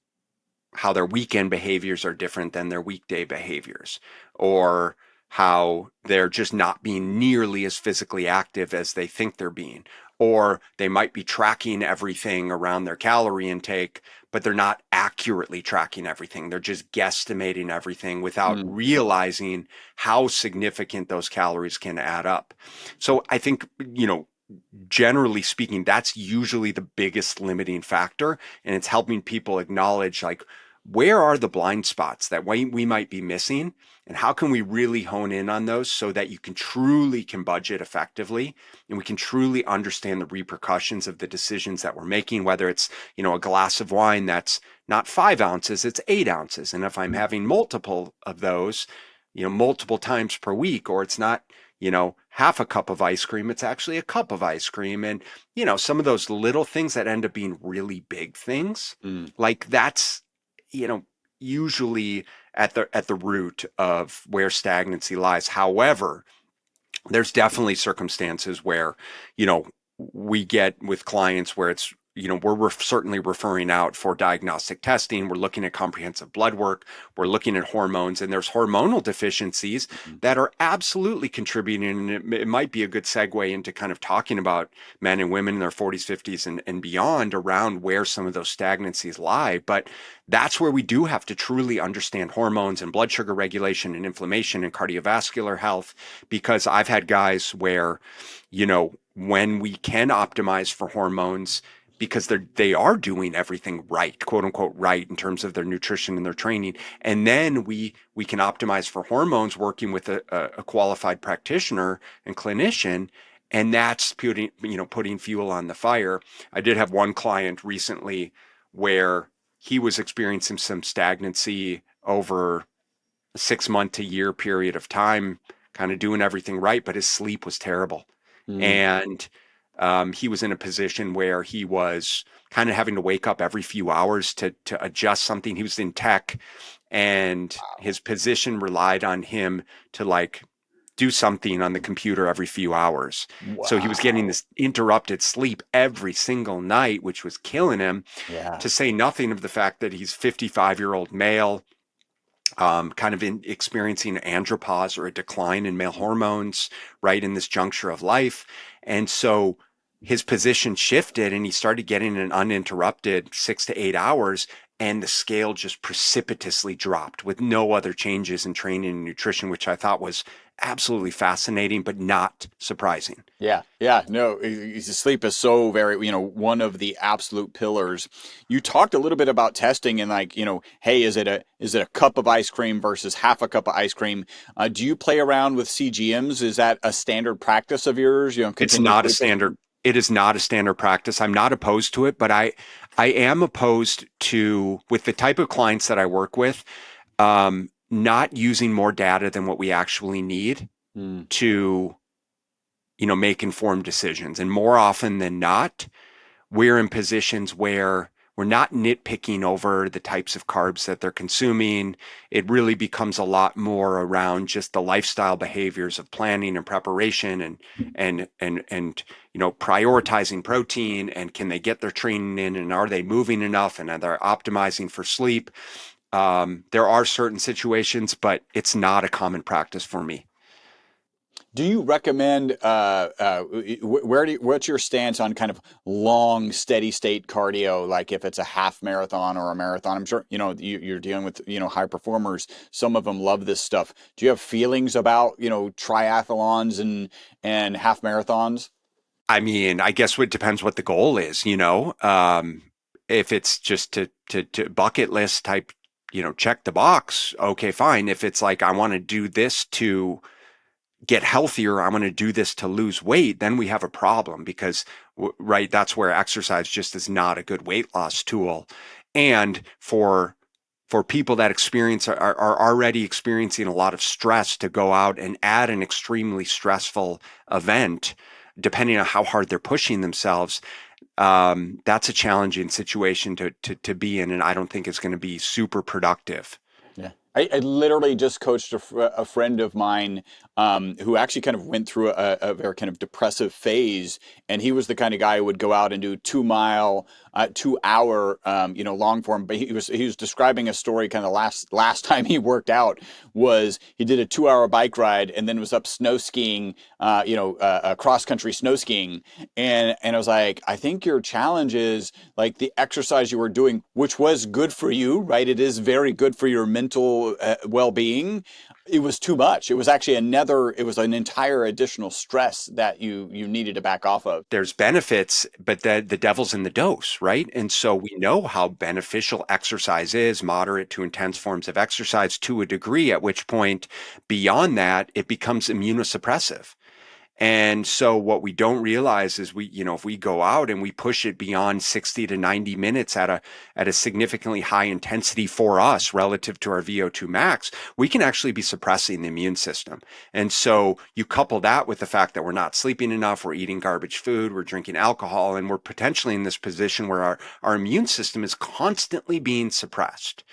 how their weekend behaviors are different than their weekday behaviors, or how they're just not being nearly as physically active as they think they're being. Or they might be tracking everything around their calorie intake, but they're not accurately tracking everything. They're just guesstimating everything without realizing how significant those calories can add up. So I think, generally speaking, that's usually the biggest limiting factor. And it's helping people acknowledge, like, where are the blind spots that we might be missing, and how can we really hone in on those so that you can budget effectively, and we can truly understand the repercussions of the decisions that we're making, whether it's, a glass of wine that's not 5 ounces, it's 8 ounces. And if I'm having multiple of those, multiple times per week, or it's not, half a cup of ice cream, it's actually a cup of ice cream. And, some of those little things that end up being really big things, like that's, usually at the root of where stagnancy lies. However, there's definitely circumstances where, we get with clients where it's, we're certainly referring out for diagnostic testing. We're looking at comprehensive blood work. We're looking at hormones, and there's hormonal deficiencies that are absolutely contributing. And it might be a good segue into kind of talking about men and women in their 40s, 50s, and beyond around where some of those stagnancies lie. But that's where we do have to truly understand hormones and blood sugar regulation and inflammation and cardiovascular health, because I've had guys where, when we can optimize for hormones, because they are doing everything right, quote unquote, right, in terms of their nutrition and their training. And then we can optimize for hormones working with a qualified practitioner and clinician. And that's putting fuel on the fire. I did have one client recently where he was experiencing some stagnancy over a 6-month to year period of time, kind of doing everything right, but his sleep was terrible. And he was in a position where he was kind of having to wake up every few hours to adjust something. He was in tech, and his position relied on him to like do something on the computer every few hours. Wow. So he was getting this interrupted sleep every single night, which was killing him. Yeah. To say nothing of the fact that he's 55-year-old male, kind of experiencing andropause, or a decline in male hormones right in this juncture of life. And so his position shifted, and he started getting an uninterrupted 6 to 8 hours, and the scale just precipitously dropped with no other changes in training and nutrition, which I thought was absolutely fascinating, but not surprising. Yeah. No, sleep is so very, one of the absolute pillars. You talked a little bit about testing and like, hey, is it a cup of ice cream versus half a cup of ice cream? Do you play around with CGMs? Is that a standard practice of yours? It's not a standard. It is not a standard practice. I'm not opposed to it, but I am opposed to, with the type of clients that I work with, not using more data than what we actually need to, make informed decisions. And more often than not, we're in positions where we're not nitpicking over the types of carbs that they're consuming. It really becomes a lot more around just the lifestyle behaviors of planning and preparation and prioritizing protein, and can they get their training in, and are they moving enough, and are they optimizing for sleep? There are certain situations, but it's not a common practice for me. Do you recommend, what's your stance on kind of long, steady state cardio? Like if it's a half marathon or a marathon, I'm sure, you're dealing with, high performers. Some of them love this stuff. Do you have feelings about, triathlons and half marathons? I mean, I guess it depends what the goal is, if it's just to bucket list type, check the box. Okay, fine. If it's like, I want to do this to get healthier, I want to do this to lose weight, then we have a problem, because right, that's where exercise just is not a good weight loss tool. And for people that are already experiencing a lot of stress, to go out and add an extremely stressful event, depending on how hard they're pushing themselves, that's a challenging situation to be in, and I don't think it's going to be super productive. Yeah. I literally just coached a friend of mine who actually kind of went through a very kind of depressive phase, and he was the kind of guy who would go out and do 2 mile, 2 hour, long form. But he was describing a story. Kind of last time he worked out was he did a 2 hour bike ride and then was up snow skiing, cross country snow skiing, and I was like, I think your challenge is like the exercise you were doing, which was good for you, right? It is very good for your mental well-being. It was too much. It was actually it was an entire additional stress that you needed to back off of. There's benefits, but the devil's in the dose, right? And so we know how beneficial exercise is, moderate to intense forms of exercise to a degree, at which point beyond that, it becomes immunosuppressive. And so what we don't realize is if we go out and we push it beyond 60 to 90 minutes at a significantly high intensity for us relative to our VO2 max, we can actually be suppressing the immune system. And so you couple that with the fact that we're not sleeping enough, we're eating garbage food, we're drinking alcohol, and we're potentially in this position where our immune system is constantly being suppressed.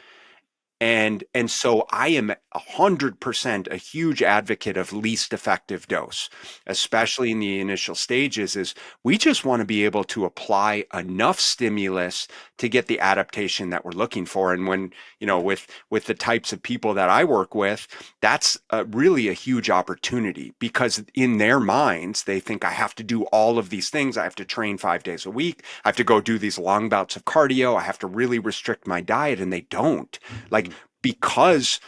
And so I am 100% a huge advocate of least effective dose, especially in the initial stages, is we just want to be able to apply enough stimulus to get the adaptation that we're looking for. And when, with the types of people that I work with, that's really a huge opportunity, because in their minds, they think I have to do all of these things. I have to train 5 days a week. I have to go do these long bouts of cardio. I have to really restrict my diet, and they don't. Like, because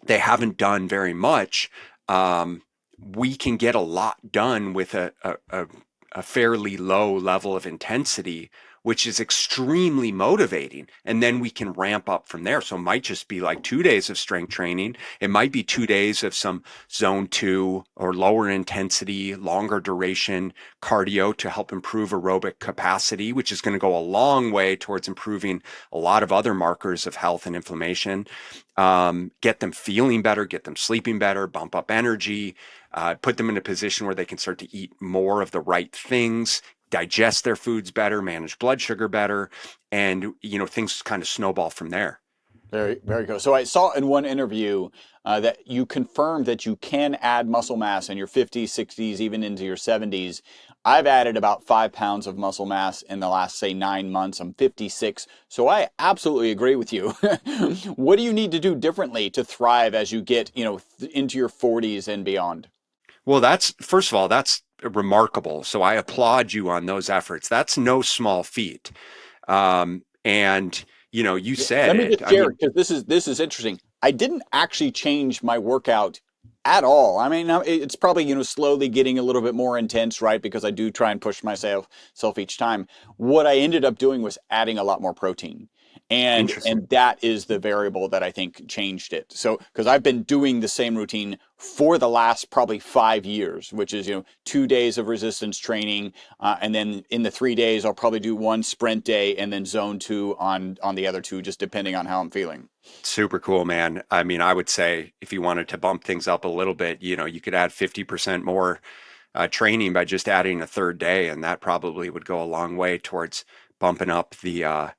they haven't done very much, we can get a lot done with a fairly low level of intensity, which is extremely motivating. And then we can ramp up from there. So it might just be like 2 days of strength training. It might be 2 days of some zone 2 or lower intensity, longer duration cardio to help improve aerobic capacity, which is going to go a long way towards improving a lot of other markers of health and inflammation. Get them feeling better, get them sleeping better, bump up energy, put them in a position where they can start to eat more of the right things, digest their foods better, manage blood sugar better, and things kind of snowball from there. Very, very good. So I saw in one interview that you confirmed that you can add muscle mass in your 50s, 60s, even into your 70s. I've added about 5 pounds of muscle mass in the last, say, 9 months. I'm 56. So I absolutely agree with you. What do you need to do differently to thrive as you get, into your 40s and beyond? Well, first of all, that's remarkable. So I applaud you on those efforts. That's no small feat. And you said Let me it. just share, because this is interesting. I didn't actually change my workout at all. I mean, it's probably, slowly getting a little bit more intense, right? Because I do try and push myself each time. What I ended up doing was adding a lot more protein. And Interesting. that is the variable that I think changed it. So, because I've been doing the same routine for the last probably 5 years, which is, 2 days of resistance training. And then in the 3 days, I'll probably do one sprint day and then zone 2 on the other 2, just depending on how I'm feeling. Super cool, man. I mean, I would say if you wanted to bump things up a little bit, you could add 50% more training by just adding a third day, and that probably would go a long way towards bumping up the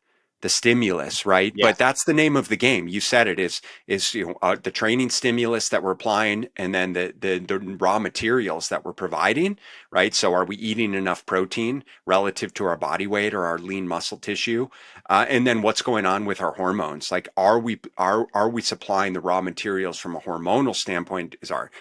stimulus, right? Yeah. But that's the name of the game. You said it is the training stimulus that we're applying, and then the raw materials that we're providing, right? So are we eating enough protein relative to our body weight or our lean muscle tissue? And then what's going on with our hormones? Like, are we supplying the raw materials from a hormonal standpoint? Is our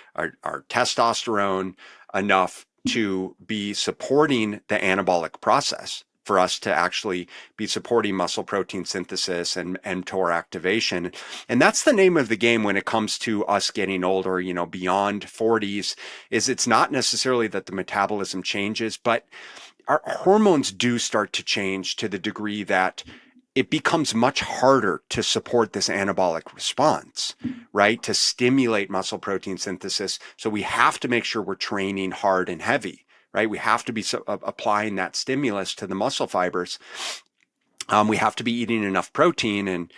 testosterone enough to be supporting the anabolic process, for us to actually be supporting muscle protein synthesis and mTOR activation? And that's the name of the game when it comes to us getting older, beyond 40s, is it's not necessarily that the metabolism changes, but our hormones do start to change to the degree that it becomes much harder to support this anabolic response, right? To stimulate muscle protein synthesis. So we have to make sure we're training hard and heavy, right? We have to be applying that stimulus to the muscle fibers. We have to be eating enough protein, and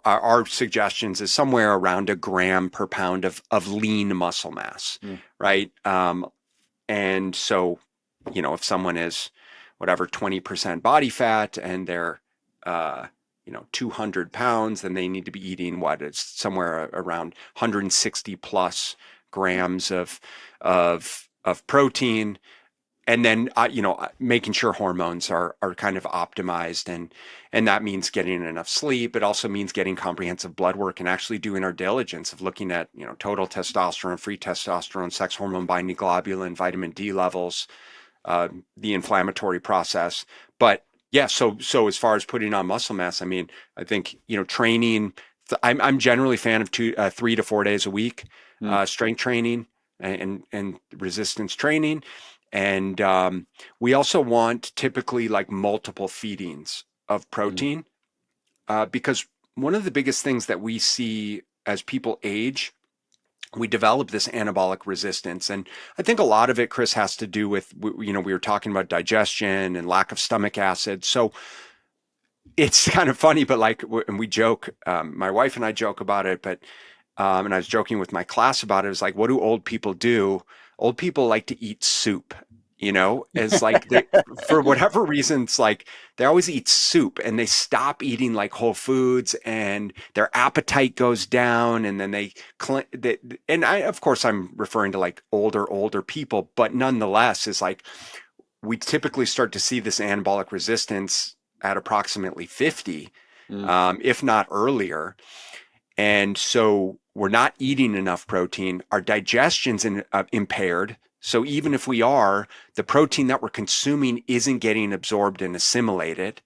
our suggestions is somewhere around 1 gram per pound of lean muscle mass, right? And so, if someone is whatever 20% body fat and they're 200 pounds, then they need to be eating it's somewhere around 160 plus grams of protein. And then, making sure hormones are kind of optimized, and that means getting enough sleep. It also means getting comprehensive blood work and actually doing our diligence of looking at, total testosterone, free testosterone, sex hormone binding globulin, vitamin D levels, the inflammatory process. But yeah, so as far as putting on muscle mass, I mean, I think, training. I'm generally a fan of 3 to 4 days a week, strength training and resistance training. And we also want typically like multiple feedings of protein, because one of the biggest things that we see as people age, we develop this anabolic resistance. And I think a lot of it, Chris, has to do with, we were talking about digestion and lack of stomach acid. So it's kind of funny, but and we joke, my wife and I joke about it, but and I was joking with my class about it. It was like, what do old people do? Old people like to eat soup, it's like for whatever reason, it's like they always eat soup and they stop eating like whole foods and their appetite goes down. And then of course, I'm referring to like older people, but nonetheless, is like we typically start to see this anabolic resistance at approximately 50, if not earlier. And so we're not eating enough protein. Our digestion's impaired. So even if we are, the protein that we're consuming isn't getting absorbed and assimilated.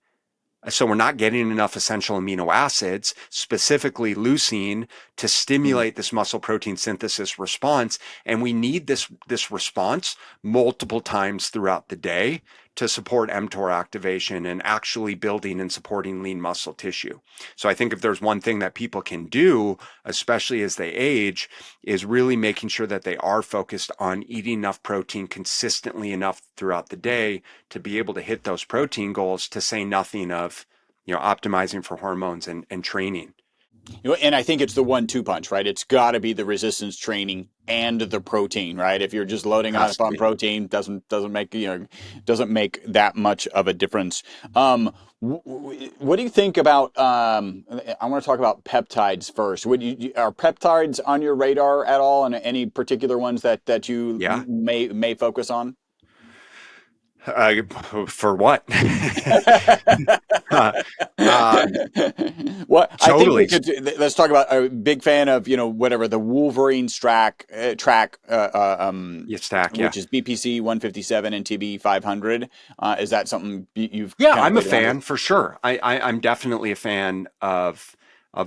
So we're not getting enough essential amino acids, specifically leucine, to stimulate this muscle protein synthesis response. And we need this response multiple times throughout the day to support mTOR activation and actually building and supporting lean muscle tissue. So I think if there's one thing that people can do, especially as they age, is really making sure that they are focused on eating enough protein consistently enough throughout the day to be able to hit those protein goals, to say nothing of, optimizing for hormones and training. And I think it's the 1-2 punch, right? It's got to be the resistance training and the protein, right? If you're just loading up on protein, doesn't make that much of a difference. What do you think about? I want to talk about peptides first. Are peptides on your radar at all, and any particular ones that you may focus on? For what? Well, totally. I think let's talk about a big fan of, whatever the Wolverine track, Stack, which is BPC 157 and TB 500. Is that something you've? Yeah, I'm a fan for sure. I'm definitely a fan of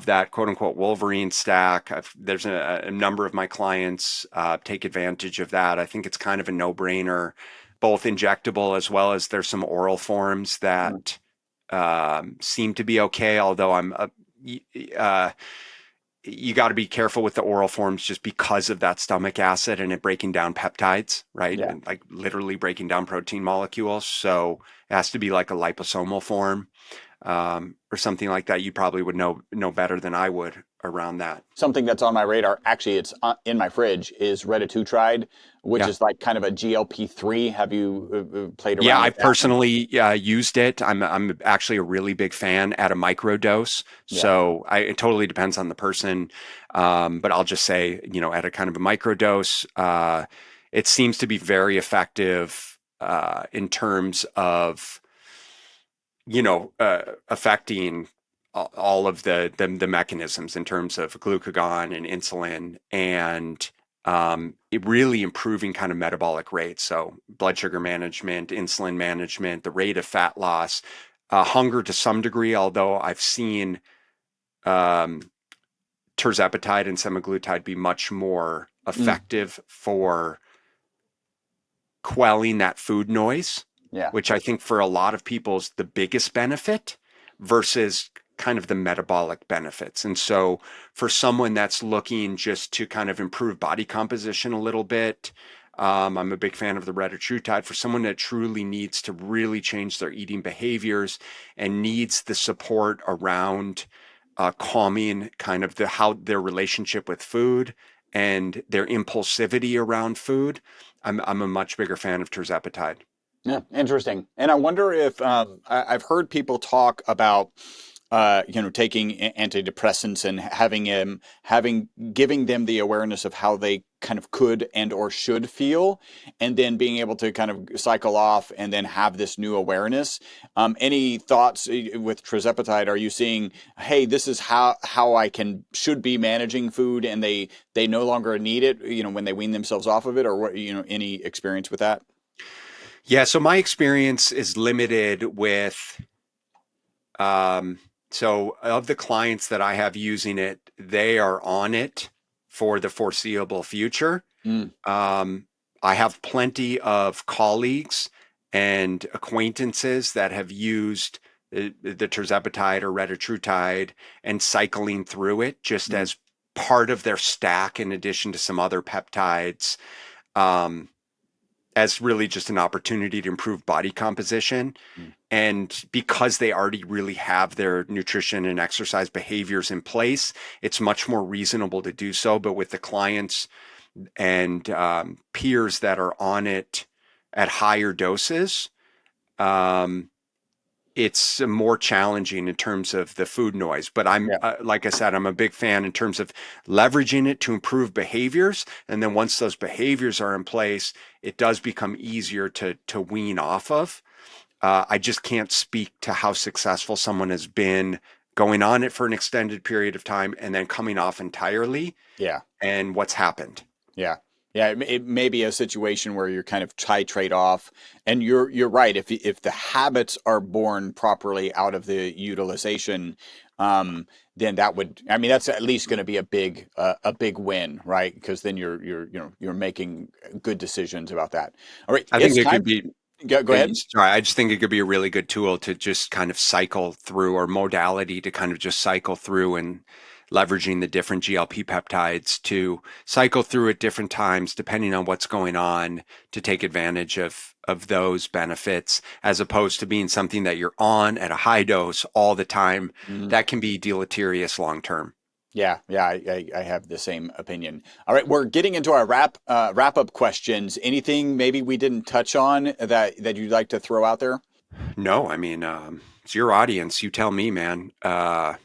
that quote unquote Wolverine stack. There's a number of my clients take advantage of that. I think it's kind of a no-brainer, both injectable as well as there's some oral forms that seem to be okay. Although you got to be careful with the oral forms just because of that stomach acid and it breaking down peptides, right? Yeah. And like literally breaking down protein molecules. So it has to be like a liposomal form or something like that. You probably would know better than I would around that. Something that's on my radar, actually, it's in my fridge, is retatrutide, which is like kind of a GLP-3. Have you played around? Yeah, with I've personally used it. I'm actually a really big fan at a micro dose. So it totally depends on the person. But I'll just say, at a kind of a micro dose, it seems to be very effective in terms of, affecting all of the mechanisms in terms of glucagon and insulin, and it really improving kind of metabolic rates. So blood sugar management, insulin management, the rate of fat loss, hunger to some degree, although I've seen tirzepatide and semaglutide be much more effective for quelling that food noise, which I think for a lot of people is the biggest benefit versus kind of the metabolic benefits. And so for someone that's looking just to kind of improve body composition a little bit, I'm a big fan of the retatrutide. For someone that truly needs to really change their eating behaviors and needs the support around calming kind of how their relationship with food and their impulsivity around food, I'm a much bigger fan of tirzepatide. Yeah, interesting. And I wonder if I've heard people talk about taking antidepressants and giving them the awareness of how they kind of could and or should feel, and then being able to kind of cycle off and then have this new awareness. Any thoughts with tirzepatide? Are you seeing, hey, this is how I should be managing food, and they no longer need it, when they wean themselves off of it, or what, any experience with that? Yeah, so my experience is limited with, so of the clients that I have using it, they are on it for the foreseeable future. Mm. I have plenty of colleagues and acquaintances that have used the tirzepatide or retatrutide and cycling through it just as part of their stack in addition to some other peptides, as really just an opportunity to improve body composition. And because they already really have their nutrition and exercise behaviors in place, it's much more reasonable to do so. But with the clients and peers that are on it at higher doses, it's more challenging in terms of the food noise. But like I said, I'm a big fan in terms of leveraging it to improve behaviors. And then once those behaviors are in place, it does become easier to wean off of. I just can't speak to how successful someone has been going on it for an extended period of time and then coming off entirely. Yeah. And what's happened. Yeah. Yeah, it may be a situation where you're kind of titrate off, and you're right. If the habits are born properly out of the utilization, then that's at least going to be a big win, right? Because then you're making good decisions about that. All right, I think it could be. Go ahead. Sorry, I just think it could be a really good tool to just kind of cycle through, or modality to kind of just cycle through, and leveraging the different GLP peptides to cycle through at different times, depending on what's going on, to take advantage of those benefits, as opposed to being something that you're on at a high dose all the time. That can be deleterious long term. Yeah, I have the same opinion. All right, we're getting into our wrap up questions. Anything maybe we didn't touch on that you'd like to throw out there? No, I mean, it's your audience. You tell me, man. I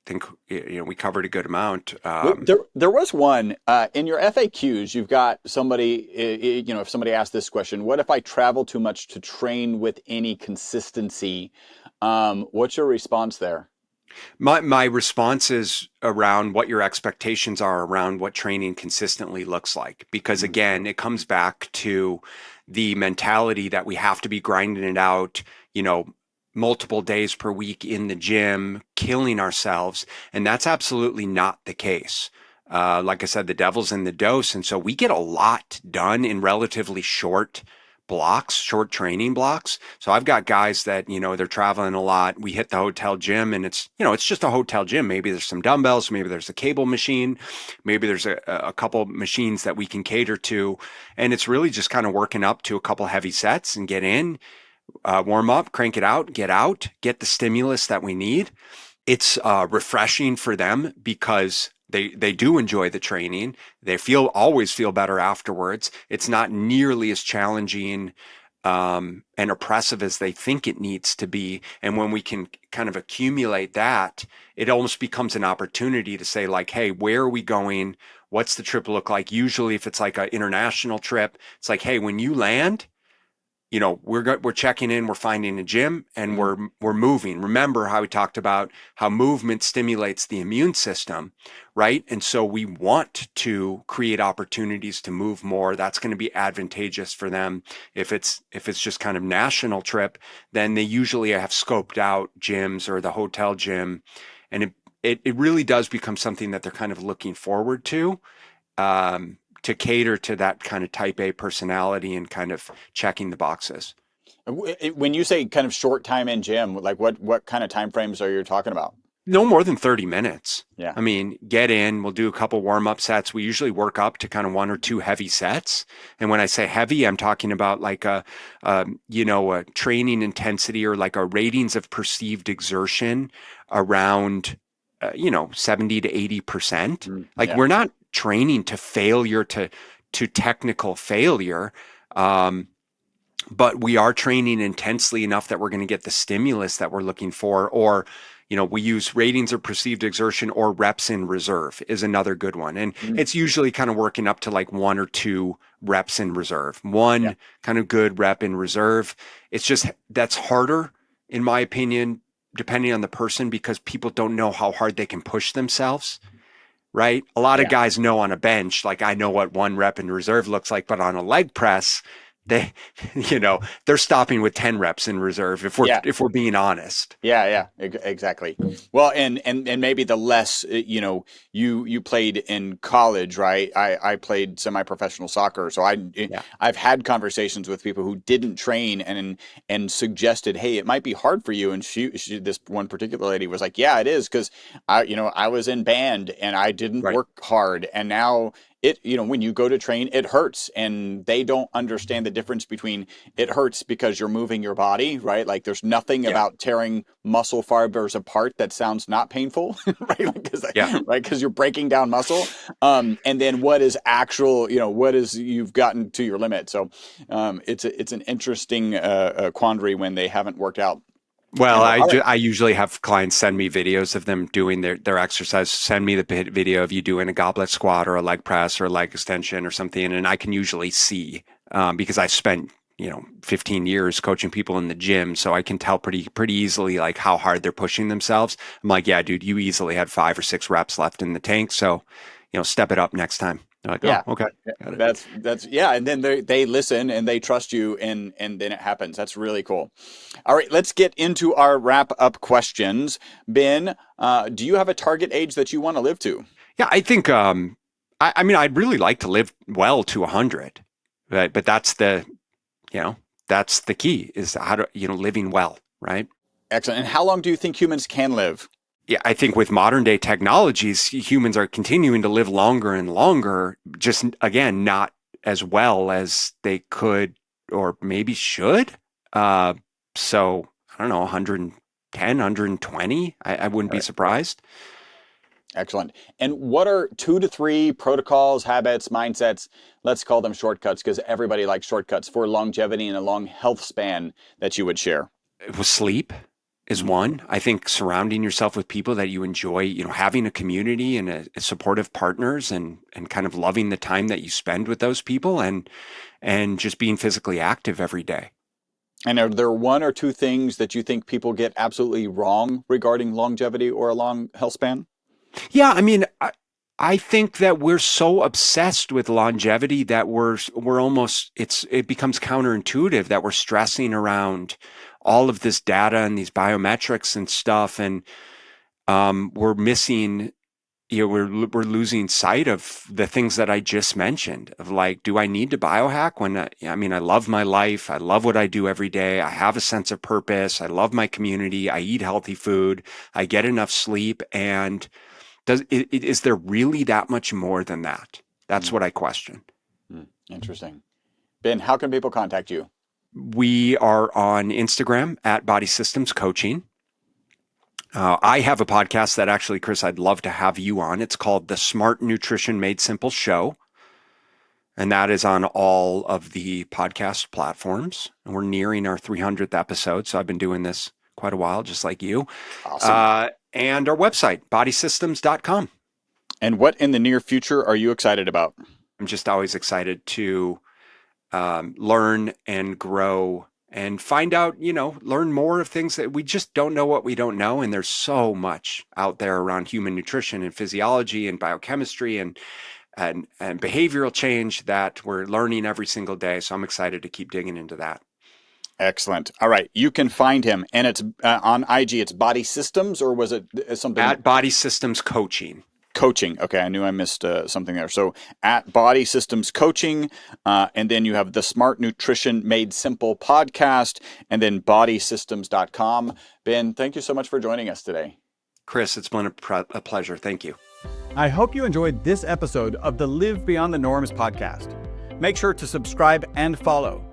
think we covered a good amount. There was one in your FAQs. You've got somebody. If somebody asked this question, what if I travel too much to train with any consistency? What's your response there? My response is around what your expectations are around what training consistently looks like. Because again, it comes back to the mentality that we have to be grinding it out, multiple days per week in the gym, killing ourselves. And that's absolutely not the case. Like I said, the devil's in the dose. And so we get a lot done in relatively short training blocks. So I've got guys that, they're traveling a lot. We hit the hotel gym, and it's just a hotel gym. Maybe there's some dumbbells, maybe there's a cable machine, maybe there's a couple machines that we can cater to. And it's really just kind of working up to a couple heavy sets and get in, warm up, crank it out, get the stimulus that we need. It's refreshing for them because they do enjoy the training. They always feel better afterwards. It's not nearly as challenging and oppressive as they think it needs to be. And when we can kind of accumulate that, it almost becomes an opportunity to say, like, hey, where are we going? What's the trip look like? Usually if it's like an international trip, it's like, hey, when you land, we're checking in, we're finding a gym, and we're moving. Remember how we talked about how movement stimulates the immune system, right? And so we want to create opportunities to move more. That's going to be advantageous for them. If it's just kind of national trip, then they usually have scoped out gyms or the hotel gym, and it really does become something that they're kind of looking forward to cater to that kind of type A personality and kind of checking the boxes. When you say kind of short time in gym, like what kind of time frames are you talking about? No more than 30 minutes. Yeah. I mean, get in, we'll do a couple warm-up sets. We usually work up to kind of 1 or 2 heavy sets. And when I say heavy, I'm talking about like a training intensity, or like a ratings of perceived exertion around 70 to 80%. We're not training to failure, to technical failure. But we are training intensely enough that we're going to get the stimulus that we're looking for, or, we use ratings of perceived exertion or reps in reserve is another good one. And it's usually kind of working up to like 1 or 2 reps in reserve. One kind of good rep in reserve. It's just that's harder, in my opinion, depending on the person, because people don't know how hard they can push themselves. Right? A lot of guys know on a bench, like I know what 1 rep in reserve looks like, but on a leg press, they're stopping with 10 reps in reserve if we're being honest. Exactly. Well, and maybe the less, you played in college, right? I played semi-professional soccer. So I've had conversations with people who didn't train and suggested, hey, it might be hard for you. And she this one particular lady was like, yeah, it is. Cause I was in band and I didn't work hard. And now when you go to train, it hurts, and they don't understand the difference between it hurts because you're moving your body, right? Like there's nothing about tearing muscle fibers apart that sounds not painful, right? Because you're breaking down muscle. And then what is actual, what is you've gotten to your limit. So it's an interesting quandary when they haven't worked out. Well, I usually have clients send me videos of them doing their exercise. Send me the video of you doing a goblet squat or a leg press or a leg extension or something, and I can usually see because I've spent 15 years coaching people in the gym, so I can tell pretty easily like how hard they're pushing themselves. I'm like, yeah, dude, you easily had 5 or 6 reps left in the tank, so step it up next time. They're like, oh, okay. That's and then they listen and they trust you, and then it happens. That's really cool. All right, let's get into our wrap up questions. Ben, do you have a target age that you want to live to? Yeah, I think I'd really like to live well to 100, right? But that's the key, is how to living well, right? Excellent. And how long do you think humans can live? Yeah, I think with modern day technologies, humans are continuing to live longer and longer, just again, not as well as they could or maybe should. So I don't know, 110, 120, I wouldn't be surprised. Excellent. And what are 2 to 3 protocols, habits, mindsets, let's call them shortcuts, because everybody likes shortcuts, for longevity and a long health span that you would share? With sleep is one. I think surrounding yourself with people that you enjoy, having a community and a supportive partners, and kind of loving the time that you spend with those people, and just being physically active every day. And are there 1 or 2 things that you think people get absolutely wrong regarding longevity or a long health span? Yeah, I mean, I think that we're so obsessed with longevity that we're almost, it becomes counterintuitive that we're stressing around all of this data and these biometrics and stuff, and we're missing, we're losing sight of the things that I just mentioned, of like, do I need to biohack when I love my life, I love what I do every day, I have a sense of purpose, I love my community, I eat healthy food, I get enough sleep, and is there really that much more than that? That's what I question. Interesting. Ben, how can people contact you? We are on Instagram at Body Systems Coaching. I have a podcast that actually, Chris, I'd love to have you on. It's called the Smart Nutrition Made Simple Show. And that is on all of the podcast platforms. And we're nearing our 300th episode. So I've been doing this quite a while, just like you. Awesome. And our website, bodysystems.com. And what in the near future are you excited about? I'm just always excited to learn and grow and find out, learn more of things that we just don't know what we don't know. And there's so much out there around human nutrition and physiology and biochemistry and behavioral change that we're learning every single day. So I'm excited to keep digging into that. Excellent. All right. You can find him, and it's on IG. It's Body Systems, or was it something? At Body Systems Coaching. Coaching. Okay. I knew I missed something there. So at Body Systems Coaching, and then you have the Smart Nutrition Made Simple podcast, and then bodysystems.com. Ben, thank you so much for joining us today. Chris, it's been a pleasure. Thank you. I hope you enjoyed this episode of the Live Beyond the Norms podcast. Make sure to subscribe and follow.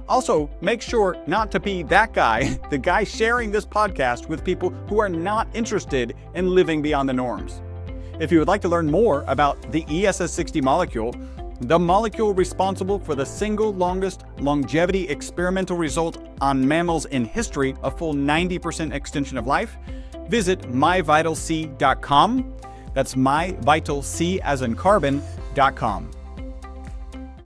Also, make sure not to be that guy, the guy sharing this podcast with people who are not interested in living beyond the norms. If you would like to learn more about the ESS60 molecule, the molecule responsible for the single longest longevity experimental result on mammals in history, a full 90% extension of life, visit myvitalc.com. That's myvitalc as in carbon.com.